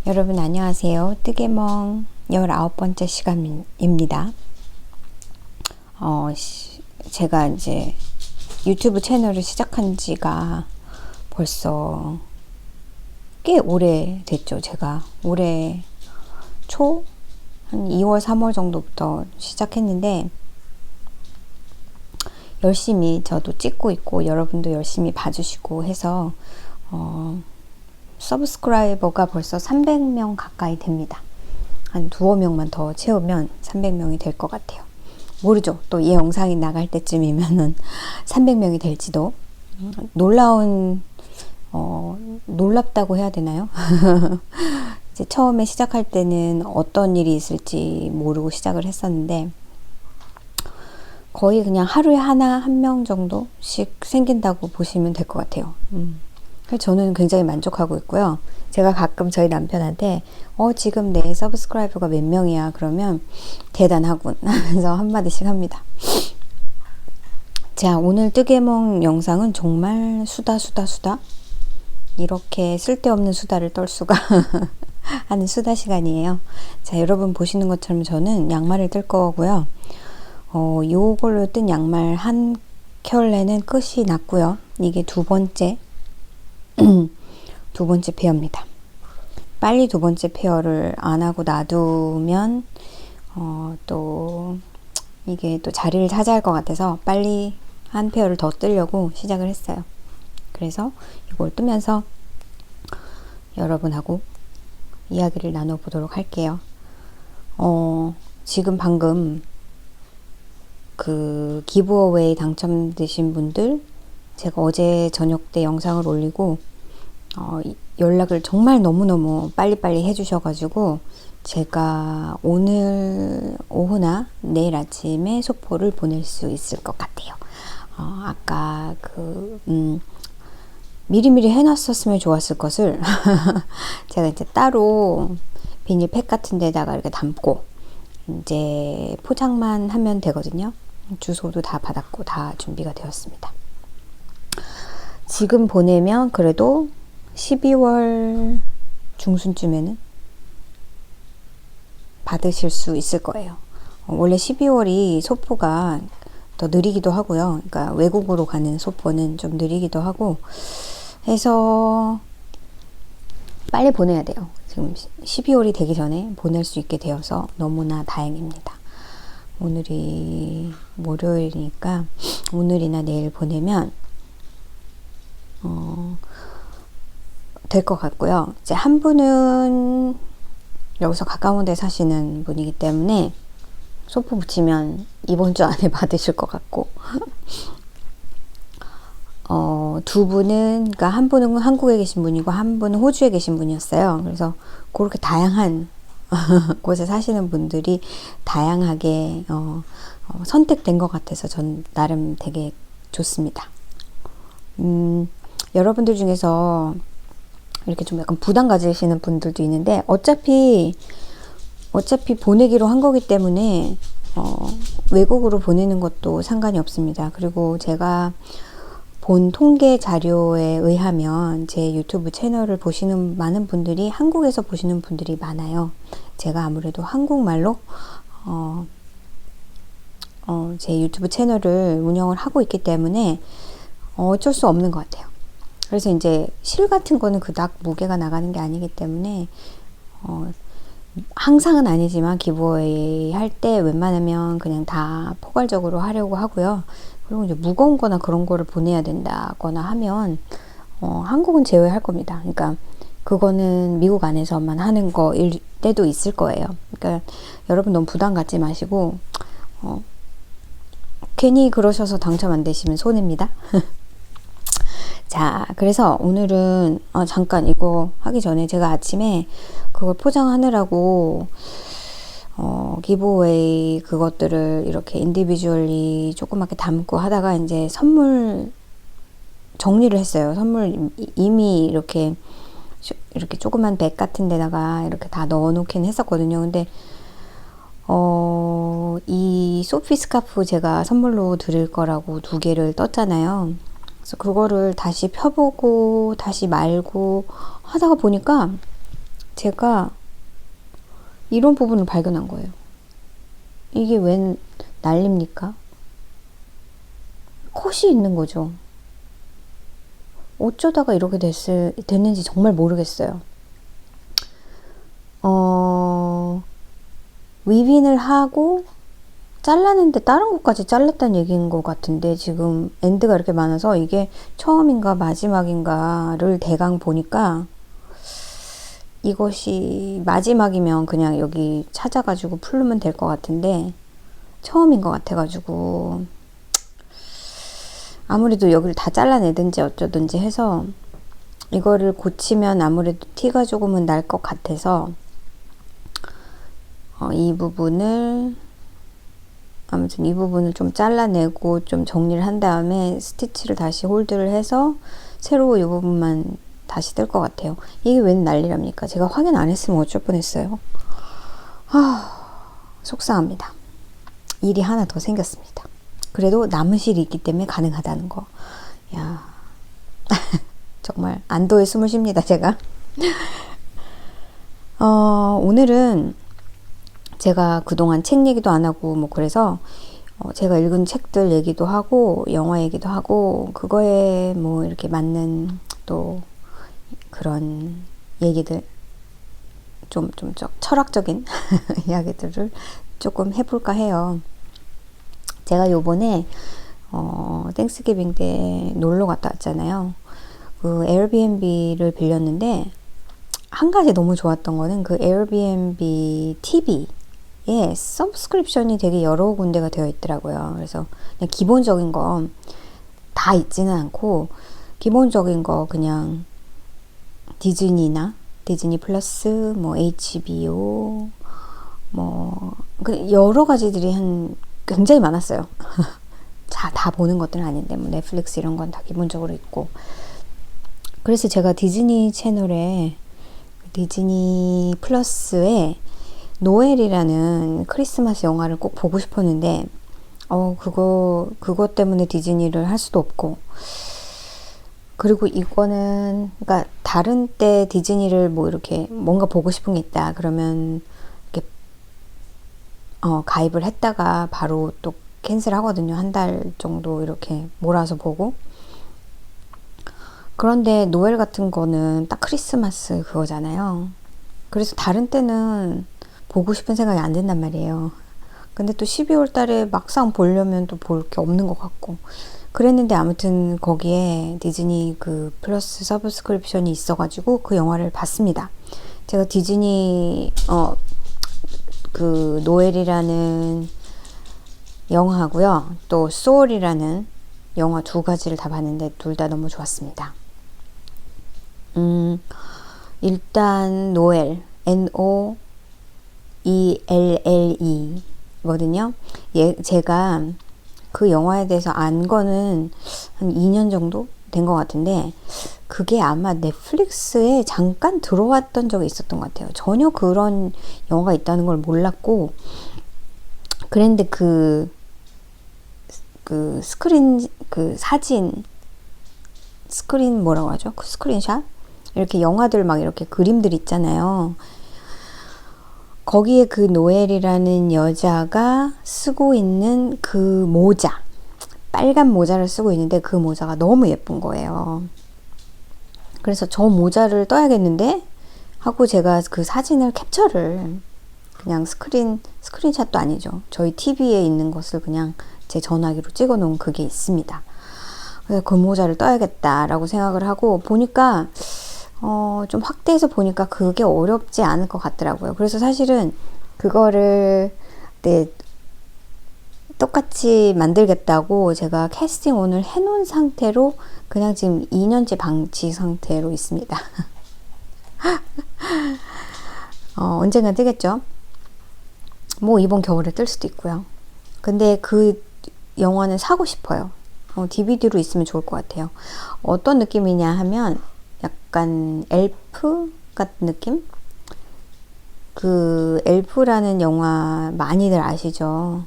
여러분 안녕하세요. 뜨개멍 19번째 시간입니다. 제가 이제 유튜브 채널을 시작한 지가 벌써 꽤 오래 됐죠. 제가 올해 초? 한 2월, 3월 정도부터 시작했는데 열심히 저도 찍고 있고 여러분도 열심히 봐주시고 해서 서브스크라이버가 벌써 300명 가까이 됩니다. 한 두어 명만 더 채우면 300명이 될 것 같아요. 모르죠. 또 이 영상이 나갈 때쯤이면은 300명이 될지도. 놀랍다고 해야 되나요? 이제 처음에 시작할 때는 어떤 일이 있을지 모르고 시작을 했었는데 거의 그냥 하루에 한 명 정도씩 생긴다고 보시면 될 것 같아요. 저는 굉장히 만족하고 있고요. 제가 가끔 저희 남편한테 지금 내 서브스크라이버가 몇 명이야 그러면 대단하군 하면서 한마디씩 합니다. 자, 오늘 뜨개몽 영상은 정말 수다 이렇게 쓸데없는 수다를 떨 수가 하는 수다 시간이에요. 자, 여러분 보시는 것처럼 저는 양말을 뜰 거고요. 요걸로 뜬 양말 한 켤레는 끝이 났고요. 이게 두 번째 페어입니다. 빨리 두 번째 페어를 안 하고 놔두면 또 이게 또 자리를 차지할 것 같아서 빨리 한 페어를 더 뜨려고 시작을 했어요. 그래서 이걸 뜨면서 여러분하고 이야기를 나눠보도록 할게요. 지금 방금 그 기브어웨이 당첨되신 분들 제가 어제 저녁 때 영상을 올리고 연락을 정말 너무너무 빨리빨리 해주셔가지고 제가 오늘 오후나 내일 아침에 소포를 보낼 수 있을 것 같아요. 아까 미리미리 해놨었으면 좋았을 것을 제가 이제 따로 비닐팩 같은 데다가 이렇게 담고 이제 포장만 하면 되거든요. 주소도 다 받았고 다 준비가 되었습니다. 지금 보내면 그래도 12월 중순쯤에는 받으실 수 있을 거예요. 원래 12월이 소포가 더 느리기도 하고요. 그러니까 외국으로 가는 소포는 좀 느리기도 하고 해서 빨리 보내야 돼요. 지금 12월이 되기 전에 보낼 수 있게 되어서 너무나 다행입니다. 오늘이 월요일이니까 오늘이나 내일 보내면 될 것 같고요. 이제 한 분은 여기서 가까운 데 사시는 분이기 때문에 소포 붙이면 이번 주 안에 받으실 것 같고 두 분은 그러니까 한 분은 한국에 계신 분이고 한 분은 호주에 계신 분이었어요. 그래서 그렇게 다양한 곳에 사시는 분들이 다양하게 선택된 것 같아서 전 나름 되게 좋습니다. 여러분들 중에서 이렇게 좀 약간 부담 가지시는 분들도 있는데 어차피 보내기로 한 거기 때문에 외국으로 보내는 것도 상관이 없습니다. 그리고 제가 본 통계 자료에 의하면 제 유튜브 채널을 보시는 많은 분들이 한국에서 보시는 분들이 많아요. 제가 아무래도 한국말로 제 유튜브 채널을 운영을 하고 있기 때문에 어쩔 수 없는 것 같아요. 그래서 이제 실 같은 거는 그닥 무게가 나가는 게 아니기 때문에 항상은 아니지만 기브어웨이 할 때 웬만하면 그냥 다 포괄적으로 하려고 하고요. 그리고 이제 무거운 거나 그런 거를 보내야 된다거나 하면 한국은 제외할 겁니다. 그러니까 그거는 미국 안에서만 하는 거일 때도 있을 거예요. 그러니까 여러분 너무 부담 갖지 마시고 괜히 그러셔서 당첨 안 되시면 손해입니다. 자, 그래서 오늘은 잠깐 이거 하기 전에 제가 아침에 그걸 포장하느라고 기브어웨이 그것들을 이렇게 인디비주얼리 조그맣게 담고 하다가 이제 선물 정리를 했어요. 선물 이미 이렇게 조그만 백 같은 데다가 이렇게 다 넣어 놓긴 했었거든요. 근데 이 소피 스카프 제가 선물로 드릴 거라고 2개를 떴잖아요. 그래서 그거를 다시 펴보고 다시 말고 하다가 보니까 제가 이런 부분을 발견한 거예요. 이게 웬 난리입니까? 컷이 있는 거죠. 어쩌다가 이렇게 됐는지 정말 모르겠어요. 위빈을 하고 잘랐는데 다른 곳까지 잘랐다는 얘기인 것 같은데, 지금 엔드가 이렇게 많아서 이게 처음인가 마지막인가를 대강 보니까 이것이 마지막이면 그냥 여기 찾아가지고 풀르면 될 것 같은데 처음인 것 같아가지고 아무래도 여기를 다 잘라내든지 어쩌든지 해서 이거를 고치면 아무래도 티가 조금은 날 것 같아서 이 부분을 아무튼 이 부분을 좀 잘라내고 좀 정리를 한 다음에 스티치를 다시 홀드를 해서 새로 이 부분만 다시 뜰 것 같아요. 이게 웬 난리랍니까? 제가 확인 안 했으면 어쩔 뻔했어요. 속상합니다. 일이 하나 더 생겼습니다. 그래도 남은 실이 있기 때문에 가능하다는 거. 야, 정말 안도의 숨을 쉽니다, 제가. 오늘은 제가 그동안 책 얘기도 안 하고 뭐 그래서 제가 읽은 책들 얘기도 하고 영화 얘기도 하고 그거에 뭐 이렇게 맞는 또 그런 얘기들 좀 철학적인 이야기들을 조금 해볼까 해요. 제가 요번에 땡스기빙 때 놀러 갔다 왔잖아요. 그 에어비앤비를 빌렸는데 한 가지 너무 좋았던 거는 그 에어비앤비 TV에 서브스크립션이 되게 여러 군데가 되어 있더라고요. 그래서 그냥 기본적인 거 다 있지는 않고 기본적인 거 그냥 디즈니나 디즈니 플러스 뭐 HBO 뭐 여러 가지들이 굉장히 많았어요. 다 보는 것들은 아닌데 뭐 넷플릭스 이런 건 다 기본적으로 있고, 그래서 제가 디즈니 채널에 디즈니 플러스에 노엘이라는 크리스마스 영화를 꼭 보고 싶었는데 그것 때문에 디즈니를 할 수도 없고, 그리고 이거는 그러니까 다른 때 디즈니를 뭐 이렇게 뭔가 보고 싶은 게 있다 그러면 이렇게 가입을 했다가 바로 또 캔슬 하거든요. 한 달 정도 이렇게 몰아서 보고. 그런데 노엘 같은 거는 딱 크리스마스 그거잖아요. 그래서 다른 때는 보고 싶은 생각이 안 든단 말이에요. 근데 또 12월 달에 막상 보려면 또 볼 게 없는 것 같고 그랬는데, 아무튼 거기에 디즈니 그 플러스 서브스크립션이 있어가지고 그 영화를 봤습니다. 제가 디즈니 그 노엘이라는 영화하고요, 또 소울이라는 영화 두 가지를 다 봤는데 둘 다 너무 좋았습니다. 일단 노엘 NOELLE 거든요. 제가 그 영화에 대해서 안 거는 한 2년 정도 된 것 같은데, 그게 아마 넷플릭스에 잠깐 들어왔던 적이 있었던 것 같아요. 전혀 그런 영화가 있다는 걸 몰랐고, 그런데 그 스크린, 그 사진, 스크린 뭐라고 하죠? 그 스크린샷? 이렇게 영화들 막 이렇게 그림들 있잖아요. 거기에 그 노엘이라는 여자가 쓰고 있는 그 모자, 빨간 모자를 쓰고 있는데 그 모자가 너무 예쁜 거예요. 그래서 저 모자를 떠야겠는데 하고 제가 그 사진을 캡처를 그냥 스크린샷도 아니죠. 저희 TV에 있는 것을 그냥 제 전화기로 찍어 놓은 그게 있습니다. 그래서 그 모자를 떠야겠다라고 생각을 하고 보니까 좀 확대해서 보니까 그게 어렵지 않을 것 같더라고요. 그래서 사실은 그거를 똑같이 만들겠다고 제가 캐스팅 오늘 해놓은 상태로 그냥 지금 2년째 방치 상태로 있습니다. 언젠간 뜨겠죠? 뭐 이번 겨울에 뜰 수도 있고요. 근데 그 영화는 사고 싶어요. DVD로 있으면 좋을 것 같아요. 어떤 느낌이냐 하면 약간 엘프 같은 느낌? 그 엘프라는 영화 많이들 아시죠?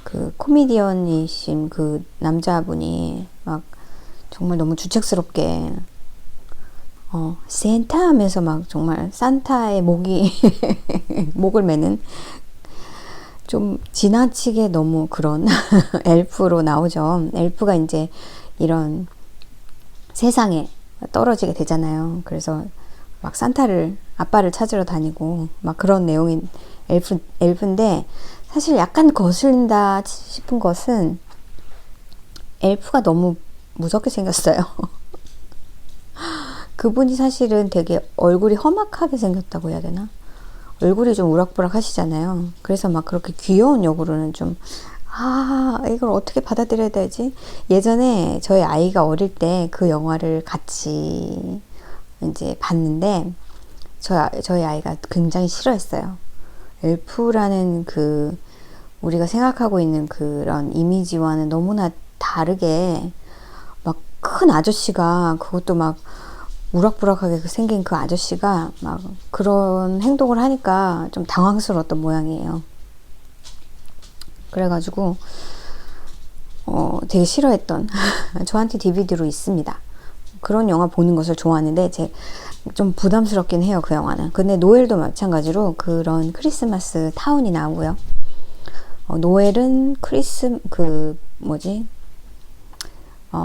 그 코미디언이신 그 남자분이 막 정말 너무 주책스럽게 산타 하면서 막 정말 산타의 목이 목을 매는 좀 지나치게 너무 그런 엘프로 나오죠. 엘프가 이제 이런 세상에 떨어지게 되잖아요. 그래서 막 산타를 아빠를 찾으러 다니고 막 그런 내용인 엘프인데 사실 약간 거슬린다 싶은 것은 엘프가 너무 무섭게 생겼어요. 그분이 사실은 되게 얼굴이 험악하게 생겼다고 해야 되나? 얼굴이 좀 우락부락 하시잖아요. 그래서 막 그렇게 귀여운 역으로는 좀, 이걸 어떻게 받아들여야 되지? 예전에 저희 아이가 어릴 때 그 영화를 같이 이제 봤는데, 저희 아이가 굉장히 싫어했어요. 엘프라는 우리가 생각하고 있는 그런 이미지와는 너무나 다르게, 막 큰 아저씨가 그것도 막 우락부락하게 생긴 그 아저씨가 막 그런 행동을 하니까 좀 당황스러웠던 모양이에요. 그래가지고 되게 싫어했던 저한테 DVD로 있습니다. 그런 영화 보는 것을 좋아하는데 좀 부담스럽긴 해요, 그 영화는. 근데 노엘도 마찬가지로 그런 크리스마스 타운이 나오고요. 노엘은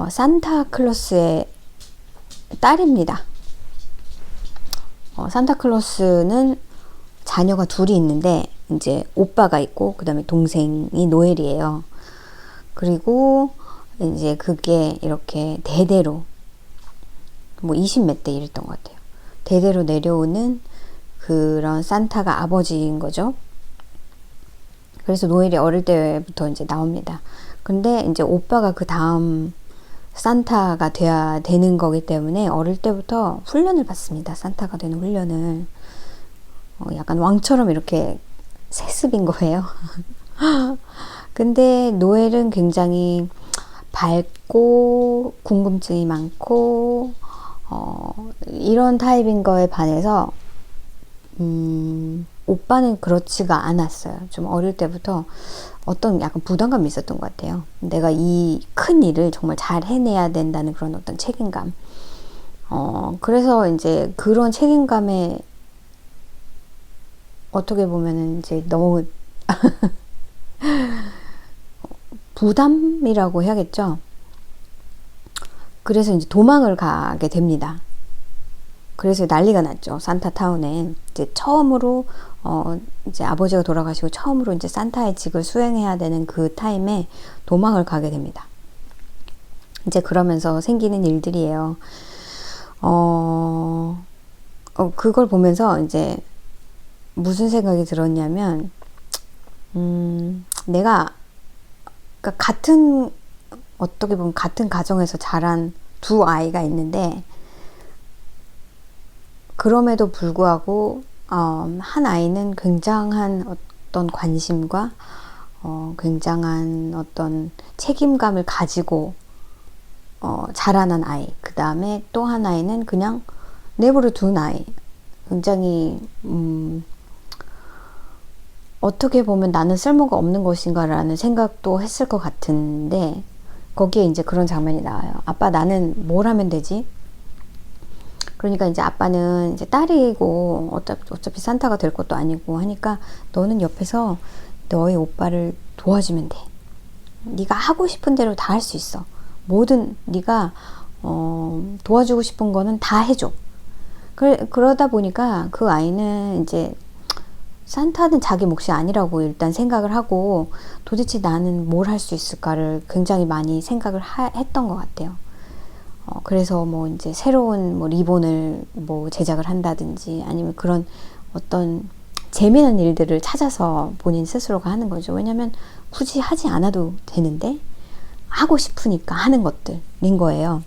산타클로스의 딸입니다. 산타클로스는 자녀가 둘이 있는데 이제 오빠가 있고 그 다음에 동생이 노엘이에요. 그리고 이제 그게 이렇게 대대로 뭐 20몇 대 이랬던 것 같아요. 대대로 내려오는 그런 산타가 아버지인 거죠. 그래서 노엘이 어릴 때부터 이제 나옵니다. 근데 이제 오빠가 그 다음 산타가 돼야 되는 거기 때문에 어릴 때부터 훈련을 받습니다. 산타가 되는 훈련을. 약간 왕처럼 이렇게 세습인 거예요. 근데 노엘은 굉장히 밝고 궁금증이 많고 이런 타입인 거에 반해서 오빠는 그렇지가 않았어요. 좀 어릴 때부터 어떤 약간 부담감이 있었던 것 같아요. 내가 이 큰 일을 정말 잘 해내야 된다는 그런 어떤 책임감. 그래서 이제 그런 책임감에 어떻게 보면은 이제 너무 부담이라고 해야겠죠. 그래서 이제 도망을 가게 됩니다. 그래서 난리가 났죠. 산타타운에. 이제 처음으로, 이제 아버지가 돌아가시고 처음으로 이제 산타의 직을 수행해야 되는 그 타임에 도망을 가게 됩니다. 이제 그러면서 생기는 일들이에요. 그걸 보면서 이제 무슨 생각이 들었냐면, 내가, 그러니까 어떻게 보면 같은 가정에서 자란 두 아이가 있는데, 그럼에도 불구하고 한 아이는 굉장한 어떤 관심과 굉장한 어떤 책임감을 가지고 자라난 아이. 그 다음에 또 한 아이는 그냥 내버려 둔 아이. 굉장히 어떻게 보면 나는 쓸모가 없는 것인가라는 생각도 했을 것 같은데 거기에 이제 그런 장면이 나와요. 아빠, 나는 뭘 하면 되지? 그러니까 이제 아빠는 이제 딸이고 어차피 산타가 될 것도 아니고 하니까 너는 옆에서 너의 오빠를 도와주면 돼. 네가 하고 싶은 대로 다 할 수 있어. 뭐든 네가 도와주고 싶은 거는 다 해줘. 그러다 보니까 그 아이는 이제 산타는 자기 몫이 아니라고 일단 생각을 하고 도대체 나는 뭘 할 수 있을까를 굉장히 많이 생각을 했던 것 같아요. 그래서 뭐 이제 새로운 뭐 리본을 뭐 제작을 한다든지 아니면 그런 어떤 재미난 일들을 찾아서 본인 스스로가 하는 거죠. 왜냐면 굳이 하지 않아도 되는데 하고 싶으니까 하는 것들인 거예요.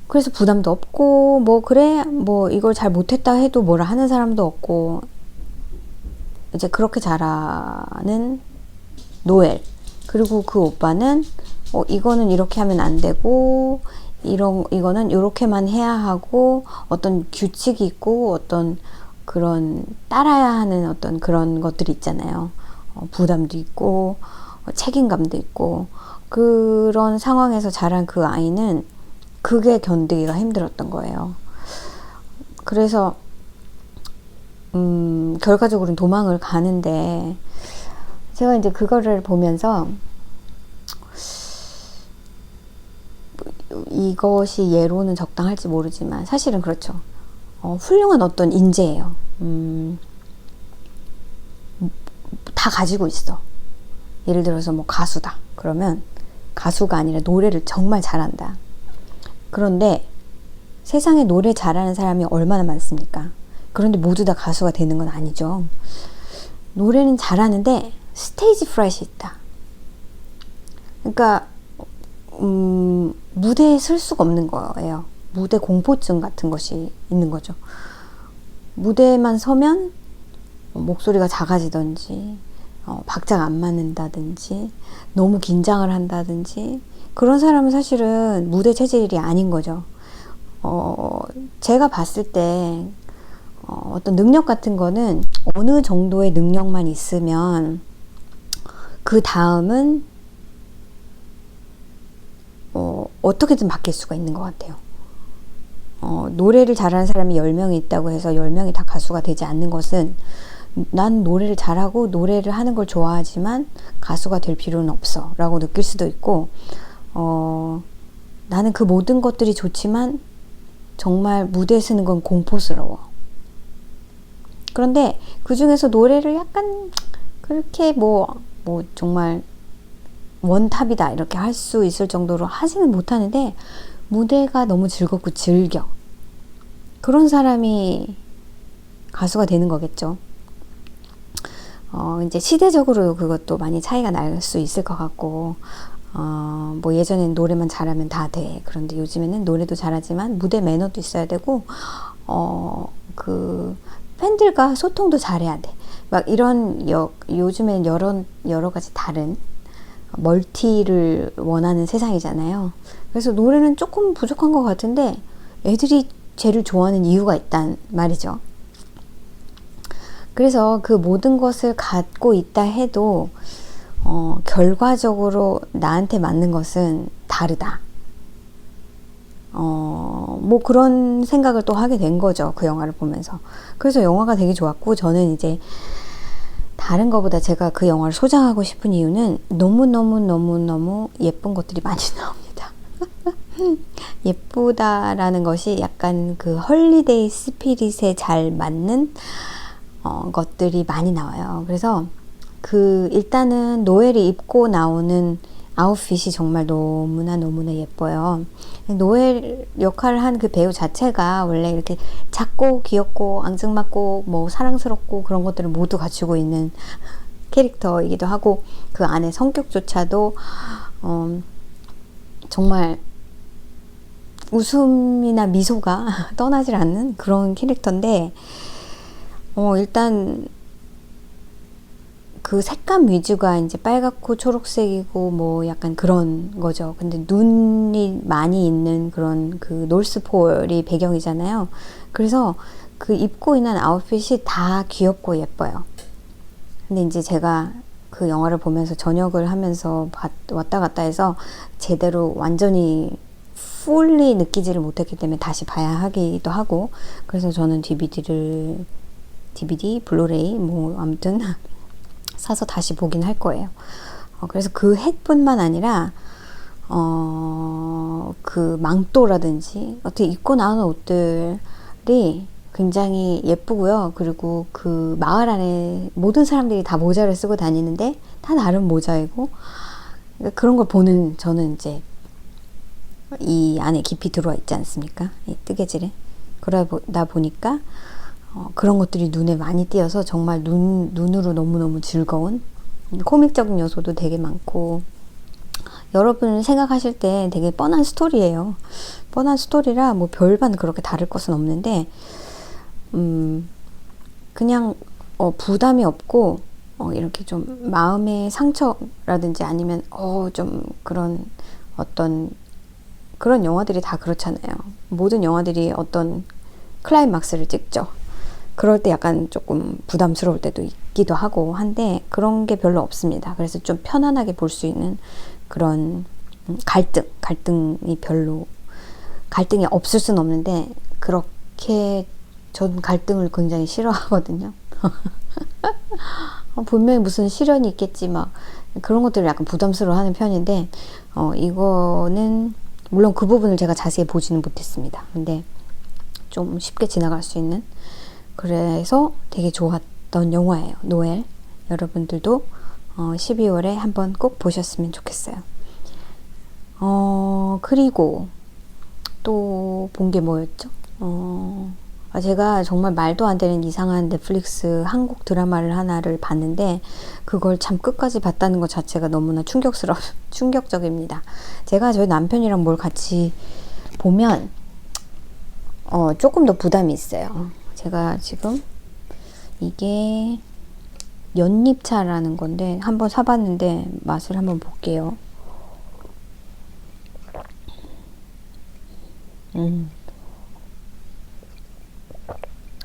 그래서 부담도 없고 뭐 그래 뭐 이걸 잘 못했다 해도 뭐라 하는 사람도 없고 이제 그렇게 자라는 노엘. 그리고 그 오빠는 이거는 이렇게 하면 안 되고 이거는 이렇게만 해야 하고 어떤 규칙이 있고 어떤 그런 따라야 하는 어떤 그런 것들이 있잖아요. 부담도 있고 책임감도 있고 그런 상황에서 자란 그 아이는 그게 견디기가 힘들었던 거예요. 그래서 결과적으로는 도망을 가는데, 제가 이제 그거를 보면서 이것이 예로는 적당할지 모르지만 사실은 그렇죠. 훌륭한 어떤 인재예요. 다 가지고 있어. 예를 들어서 뭐 가수다. 그러면 가수가 아니라 노래를 정말 잘한다. 그런데 세상에 노래 잘하는 사람이 얼마나 많습니까? 그런데 모두 다 가수가 되는 건 아니죠. 노래는 잘하는데 스테이지 프라이트이 있다. 그러니까 무대에 설 수가 없는 거예요. 무대 공포증 같은 것이 있는 거죠. 무대에만 서면 목소리가 작아지든지 박자가 안 맞는다든지 너무 긴장을 한다든지, 그런 사람은 사실은 무대 체질이 아닌 거죠. 제가 봤을 때 어떤 능력 같은 거는 어느 정도의 능력만 있으면 그 다음은 어떻게든 바뀔 수가 있는 것 같아요. 노래를 잘하는 사람이 10명이 있다고 해서 10명이 다 가수가 되지 않는 것은, 난 노래를 잘하고 노래를 하는 걸 좋아하지만 가수가 될 필요는 없어 라고 느낄 수도 있고, 나는 그 모든 것들이 좋지만 정말 무대에 서는 건 공포스러워. 그런데 그 중에서 노래를 약간 그렇게 뭐 정말 원탑이다 이렇게 할 수 있을 정도로 하지는 못하는데 무대가 너무 즐겁고 즐겨. 그런 사람이 가수가 되는 거겠죠. 이제 시대적으로 그것도 많이 차이가 날 수 있을 것 같고, 뭐 예전엔 노래만 잘하면 다 돼. 그런데 요즘에는 노래도 잘하지만 무대 매너도 있어야 되고, 그 팬들과 소통도 잘해야 돼. 막 이런 요즘엔 여러 가지 다른 멀티를 원하는 세상이잖아요. 그래서 노래는 조금 부족한 것 같은데 애들이 쟤를 좋아하는 이유가 있단 말이죠. 그래서 그 모든 것을 갖고 있다 해도 결과적으로 나한테 맞는 것은 다르다. 뭐 그런 생각을 또 하게 된 거죠. 그 영화를 보면서. 그래서 영화가 되게 좋았고, 저는 이제 다른 거보다 제가 그 영화를 소장하고 싶은 이유는 너무너무 예쁜 것들이 많이 나옵니다. 예쁘다라는 것이 약간 그 헐리데이 스피릿에 잘 맞는 것들이 많이 나와요. 그래서 일단은 노엘이 입고 나오는 아웃핏이 정말 너무나 예뻐요. 노엘 역할을 한 그 배우 자체가 원래 이렇게 작고 귀엽고 앙증맞고 뭐 사랑스럽고 그런 것들을 모두 갖추고 있는 캐릭터이기도 하고, 그 안에 성격조차도 정말 웃음이나 미소가 떠나질 않는 그런 캐릭터인데, 일단 그 색감 위주가 이제 빨갛고 초록색이고 뭐 약간 그런 거죠. 근데 눈이 많이 있는 그런 그 노스폴이 배경이잖아요. 그래서 그 입고 있는 아웃핏이 다 귀엽고 예뻐요. 근데 이제 제가 그 영화를 보면서 저녁을 하면서 왔다 갔다 해서 제대로 완전히 풀리 느끼지를 못했기 때문에 다시 봐야 하기도 하고, 그래서 저는 DVD, 블루레이 뭐 아무튼 사서 다시 보긴 할 거예요. 그래서 그 핵뿐만 아니라 그 망토라든지 어떻게 입고 나오는 옷들이 굉장히 예쁘고요. 그리고 그 마을 안에 모든 사람들이 다 모자를 쓰고 다니는데 다 다른 모자이고, 그런 걸 보는 저는 이제 이 안에 깊이 들어와 있지 않습니까? 이 뜨개질에. 그러다 보니까 그런 것들이 눈에 많이 띄어서 정말 눈으로 너무너무 즐거운, 코믹적인 요소도 되게 많고, 여러분 생각하실 때 되게 뻔한 스토리예요. 뻔한 스토리라 뭐 별반 그렇게 다를 것은 없는데, 그냥 부담이 없고 이렇게 좀 마음의 상처라든지 아니면 좀 그런 어떤 그런 영화들이 다 그렇잖아요. 모든 영화들이 어떤 클라이막스를 찍죠. 그럴 때 약간 조금 부담스러울 때도 있기도 하고 한데, 그런 게 별로 없습니다. 그래서 좀 편안하게 볼 수 있는 그런 갈등이 별로 갈등이 없을 순 없는데 그렇게 전 갈등을 굉장히 싫어하거든요. 분명히 무슨 시련이 있겠지 막 그런 것들을 약간 부담스러워하는 편인데 이거는 물론 그 부분을 제가 자세히 보지는 못했습니다. 근데 좀 쉽게 지나갈 수 있는 그래서 되게 좋았던 영화예요. 노엘. 여러분들도 12월에 한번 꼭 보셨으면 좋겠어요. 그리고 또 본 게 뭐였죠? 제가 정말 말도 안 되는 이상한 넷플릭스 한국 드라마를 하나를 봤는데 그걸 참 끝까지 봤다는 것 자체가 너무나 충격적입니다. 제가 저희 남편이랑 뭘 같이 보면 조금 더 부담이 있어요. 제가 지금 이게 연잎차라는 건데 한번 사봤는데 맛을 한번 볼게요.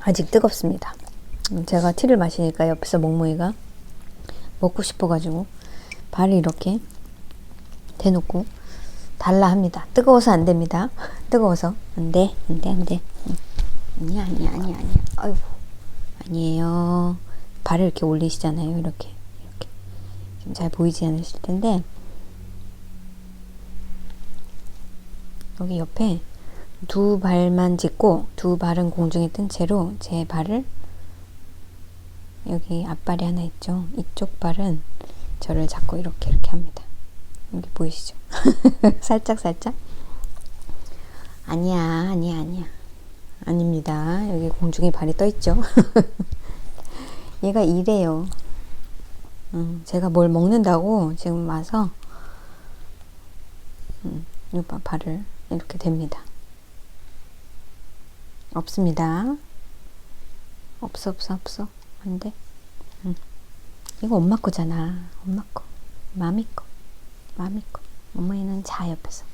아직 뜨겁습니다. 제가 티를 마시니까 옆에서 멍멍이가 먹고 싶어가지고 발을 이렇게 대놓고 달라 합니다. 뜨거워서 안 됩니다. 뜨거워서 안 돼. 아니야. 아이고 아니에요. 발을 이렇게 올리시잖아요. 이렇게 지금 잘 보이지 않으실 텐데 여기 옆에 두 발만 짚고 두 발은 공중에 뜬 채로 제 발을 여기 앞발이 하나 있죠. 이쪽 발은 저를 잡고 이렇게 합니다. 여기 보이시죠? 살짝 아니야 아닙니다. 여기 공중에 발이 떠 있죠. 얘가 이래요. 제가 뭘 먹는다고 지금 와서 이 발을 이렇게 댑니다. 없습니다. 없어. 안 돼. 이거 엄마 거잖아. 엄마 거. 마미 거. 엄마는 자 옆에서.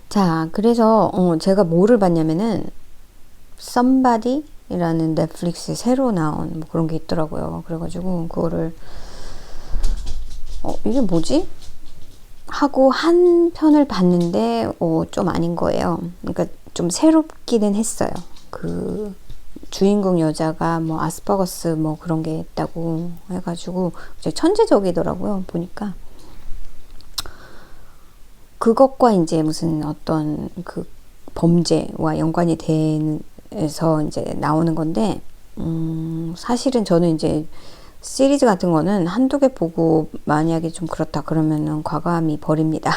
자, 그래서 제가 뭐를 봤냐면은 Somebody라는 넷플릭스 새로 나온 뭐 그런 게 있더라고요. 그래가지고 그거를 이게 뭐지? 하고 한 편을 봤는데 좀 아닌 거예요. 그러니까 좀 새롭기는 했어요. 그 주인공 여자가 뭐 아스퍼거스 뭐 그런 게 있다고 해가지고 천재적이더라고요. 보니까 그것과 이제 무슨 어떤 그 범죄와 연관이 돼서 이제 나오는 건데 사실은 저는 이제 시리즈 같은 거는 한두 개 보고 만약에 좀 그렇다 그러면은 과감히 버립니다.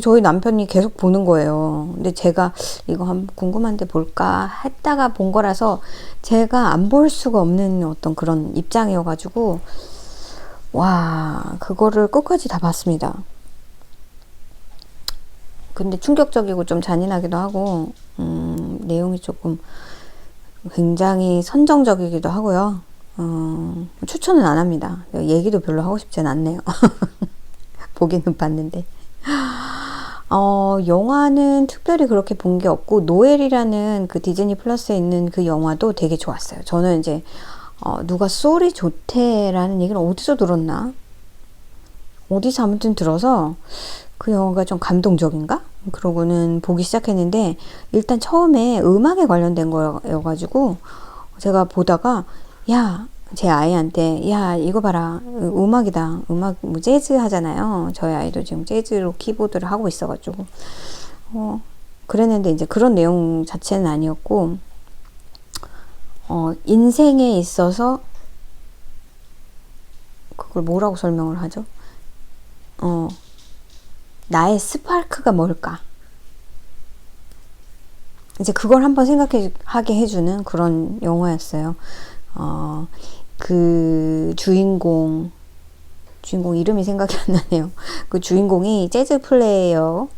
저희 남편이 계속 보는 거예요. 근데 제가 이거 한번 궁금한데 볼까 했다가 본 거라서 제가 안 볼 수가 없는 어떤 그런 입장이어가지고 와 그거를 끝까지 다 봤습니다. 근데 충격적이고 좀 잔인하기도 하고 내용이 조금 굉장히 선정적이기도 하고요. 추천은 안 합니다. 얘기도 별로 하고 싶진 않네요. 보기는 봤는데 영화는 특별히 그렇게 본 게 없고 노엘이라는 그 디즈니 플러스에 있는 그 영화도 되게 좋았어요. 저는 이제 누가 소리 좋대라는 얘기를 어디서 들었나? 어디서 아무튼 들어서 그 영화가 좀 감동적인가? 그러고는 보기 시작했는데 일단 처음에 음악에 관련된 거여가지고 제가 보다가 제 아이한테 이거 봐라 음악이다. 음악 뭐 재즈 하잖아요. 저희 아이도 지금 재즈로 키보드를 하고 있어가지고 그랬는데 이제 그런 내용 자체는 아니었고 인생에 있어서 그걸 뭐라고 설명을 하죠? 나의 스파크가 뭘까? 이제 그걸 한번 생각하게 해주는 그런 영화였어요. 그 주인공 이름이 생각이 안 나네요. 그 주인공이 재즈 플레이어가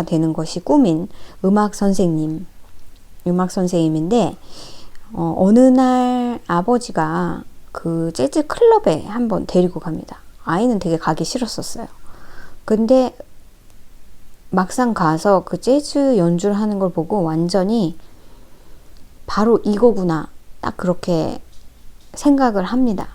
되는 것이 꿈인 음악 선생님인데 어느 날 아버지가 그 재즈 클럽에 한번 데리고 갑니다. 아이는 되게 가기 싫었었어요. 근데 막상 가서 그 재즈 연주를 하는 걸 보고 완전히 바로 이거구나 딱 그렇게 생각을 합니다.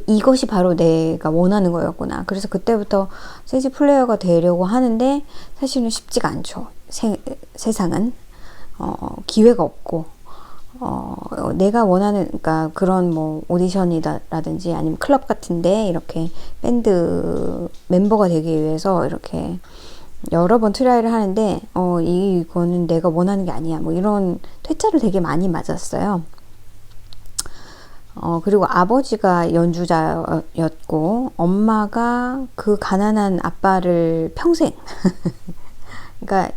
이것이 바로 내가 원하는 거였구나. 그래서 그때부터 재즈 플레이어가 되려고 하는데 사실은 쉽지가 않죠. 세상은 기회가 없고 내가 원하는, 그러니까 그런 뭐 오디션이라든지 아니면 클럽 같은데 이렇게 밴드 멤버가 되기 위해서 이렇게 여러 번 트라이를 하는데 이거는 내가 원하는 게 아니야, 뭐 이런 퇴짜를 되게 많이 맞았어요. 그리고 아버지가 연주자였고 엄마가 그 가난한 아빠를 평생 그러니까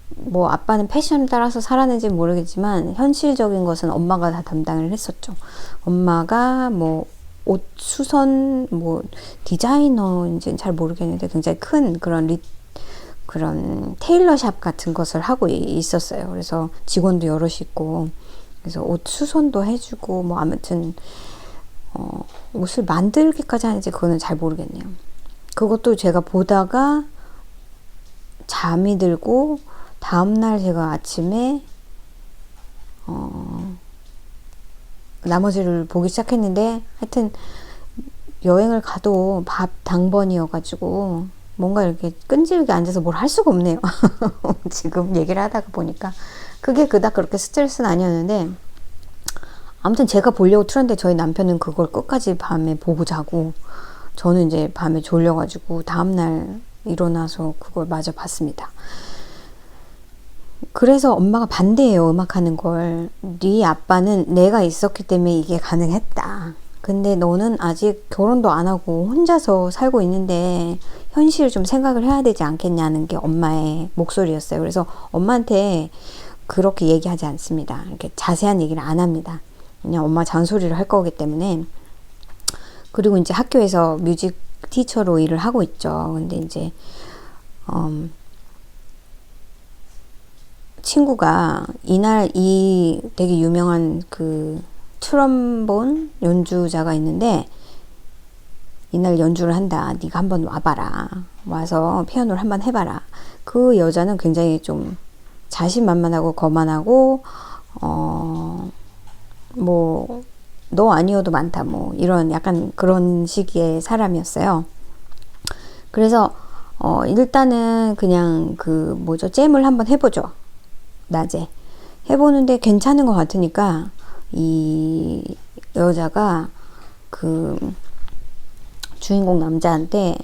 뭐 아빠는 패션을 따라서 살았는지 모르겠지만 현실적인 것은 엄마가 다 담당을 했었죠. 엄마가 뭐 옷 수선 뭐 디자이너인지는 잘 모르겠는데 굉장히 큰 그런 테일러샵 같은 것을 하고 있었어요. 그래서 직원도 여럿이 있고, 그래서 옷 수선도 해주고 뭐 아무튼 옷을 만들기까지 하는지 그거는 잘 모르겠네요. 그것도 제가 보다가 잠이 들고 다음날 제가 아침에 나머지를 보기 시작했는데, 하여튼 여행을 가도 밥 당번이어가지고 뭔가 이렇게 끈질기게 앉아서 뭘 할 수가 없네요. 지금 얘기를 하다가 보니까 그게 그닥 그렇게 스트레스는 아니었는데, 아무튼 제가 보려고 틀었는데 저희 남편은 그걸 끝까지 밤에 보고 자고, 저는 이제 밤에 졸려가지고 다음날 일어나서 그걸 마저 봤습니다. 그래서 엄마가 반대해요, 음악하는 걸. 네 아빠는 내가 있었기 때문에 이게 가능했다. 근데 너는 아직 결혼도 안 하고 혼자서 살고 있는데 현실을 좀 생각을 해야 되지 않겠냐는 게 엄마의 목소리였어요. 그래서 엄마한테 그렇게 얘기하지 않습니다. 이렇게 자세한 얘기를 안 합니다. 그냥 엄마 잔소리를 할 거기 때문에. 그리고 이제 학교에서 뮤직 티처로 일을 하고 있죠. 근데 이제 친구가 이날 이 되게 유명한 그 트럼본 연주자가 있는데 이날 연주를 한다. 네가 한번 와봐라. 와서 피아노를 한번 해봐라. 그 여자는 굉장히 좀 자신만만하고 거만하고 뭐 너 아니어도 많다, 뭐 이런 약간 그런 식의 사람이었어요. 그래서 일단은 그냥 그 뭐죠, 잼을 한번 해보죠. 낮에 해보는데 괜찮은 것 같으니까 이 여자가 그 주인공 남자한테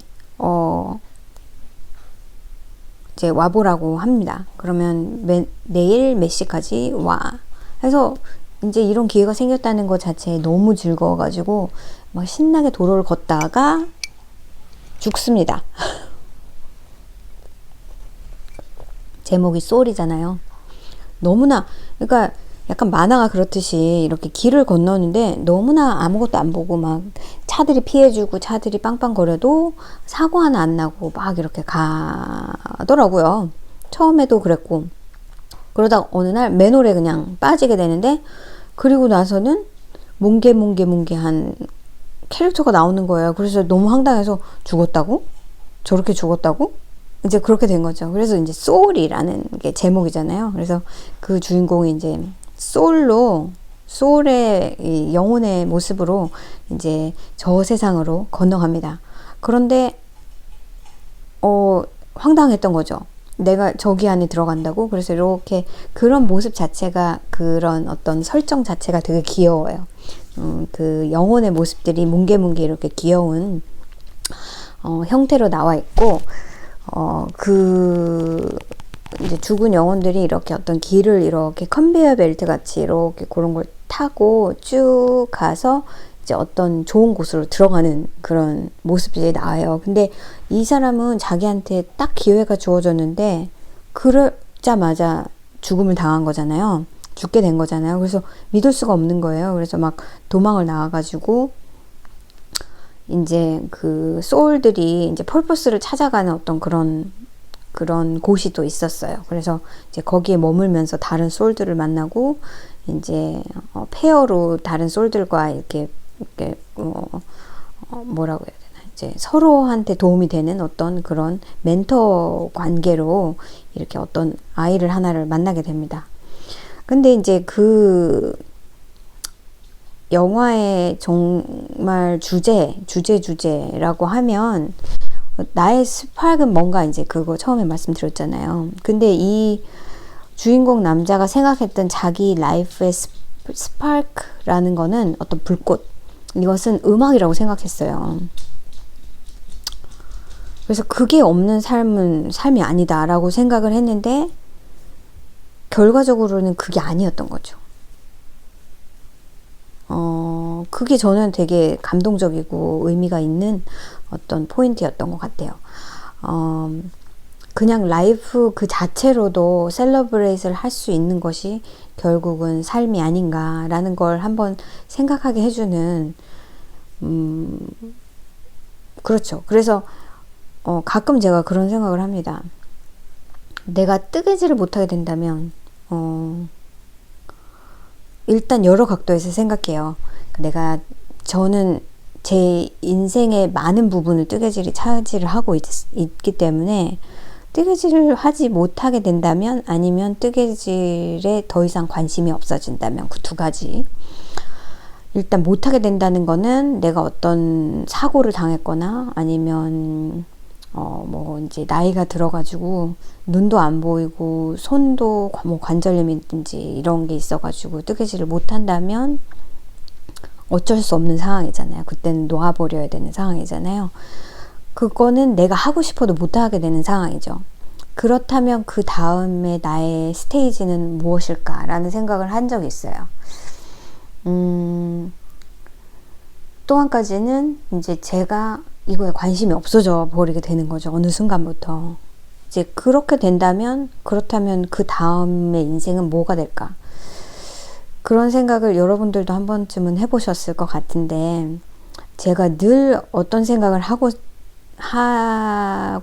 이제 와보라고 합니다. 그러면 내일 몇 시까지 와 해서 이제 이런 기회가 생겼다는 것 자체에 너무 즐거워가지고 막 신나게 도로를 걷다가 죽습니다. 제목이 소울이잖아요. 너무나, 그러니까 약간 만화가 그렇듯이 이렇게 길을 건너는데 너무나 아무것도 안 보고 막 차들이 피해주고 차들이 빵빵거려도 사고 하나 안 나고 막 이렇게 가더라고요. 처음에도 그랬고, 그러다가 어느 날 맨홀에 그냥 빠지게 되는데, 그리고 나서는 뭉게한 캐릭터가 나오는 거예요. 그래서 너무 황당해서 죽었다고? 저렇게 죽었다고? 이제 그렇게 된 거죠. 그래서 이제 소울이라는 게 제목이잖아요. 그래서 그 주인공이 이제 소울의 이 영혼의 모습으로 이제 저 세상으로 건너갑니다. 그런데 황당했던 거죠. 내가 저기 안에 들어간다고? 그래서 이렇게 그런 모습 자체가, 그런 어떤 설정 자체가 되게 귀여워요. 그 영혼의 모습들이 뭉게뭉게 이렇게 귀여운 형태로 나와 있고, 이제 죽은 영혼들이 이렇게 어떤 길을 이렇게 컨베이어 벨트 같이 이렇게 그런 걸 타고 쭉 가서 이제 어떤 좋은 곳으로 들어가는 그런 모습들이 나와요. 근데 이 사람은 자기한테 딱 기회가 주어졌는데 그러자마자 죽음을 당한 거잖아요. 죽게 된 거잖아요. 그래서 믿을 수가 없는 거예요. 그래서 막 도망을 나와가지고 이제 그 소울들이 이제 펄퍼스를 찾아가는 어떤 그런 곳이 또 있었어요. 그래서 이제 거기에 머물면서 다른 소울들을 만나고 이제 페어로 다른 소울들과 이렇게 뭐라고 해야 되나, 이제 서로한테 도움이 되는 어떤 그런 멘토 관계로 이렇게 어떤 아이를 하나를 만나게 됩니다. 근데 이제 그 영화의 정말 주제라고 하면 나의 스파크는 뭔가 이제 그거 처음에 말씀드렸잖아요. 근데 이 주인공 남자가 생각했던 자기 라이프의 스파크라는 거는 어떤 불꽃, 이것은 음악이라고 생각했어요. 그래서 그게 없는 삶은 삶이 아니다라고 생각을 했는데 결과적으로는 그게 아니었던 거죠. 그게 저는 되게 감동적이고 의미가 있는 어떤 포인트였던 것 같아요. 그냥 라이프 그 자체로도 셀러브레이트를 할 수 있는 것이 결국은 삶이 아닌가라는 걸 한번 생각하게 해주는, 그렇죠. 그래서 가끔 제가 그런 생각을 합니다. 내가 뜨개질을 못하게 된다면 일단 여러 각도에서 생각해요. 저는 제 인생의 많은 부분을 뜨개질이 차지를 하고 있기 때문에 뜨개질을 하지 못하게 된다면, 아니면 뜨개질에 더 이상 관심이 없어진다면, 그 두 가지. 일단 못하게 된다는 거는 내가 어떤 사고를 당했거나 아니면 뭐 이제 나이가 들어가지고 눈도 안 보이고 손도 뭐 관절염이든지 이런 게 있어가지고 뜨개질을 못한다면 어쩔 수 없는 상황이잖아요. 그때는 놓아버려야 되는 상황이잖아요. 그거는 내가 하고 싶어도 못하게 되는 상황이죠. 그렇다면 그 다음에 나의 스테이지는 무엇일까라는 생각을 한 적이 있어요. 또 한 가지는 이제 제가 이거에 관심이 없어져 버리게 되는 거죠. 어느 순간부터. 이제 그렇다면 그 다음의 인생은 뭐가 될까? 그런 생각을 여러분들도 한 번쯤은 해보셨을 것 같은데, 제가 늘 어떤 생각을 하고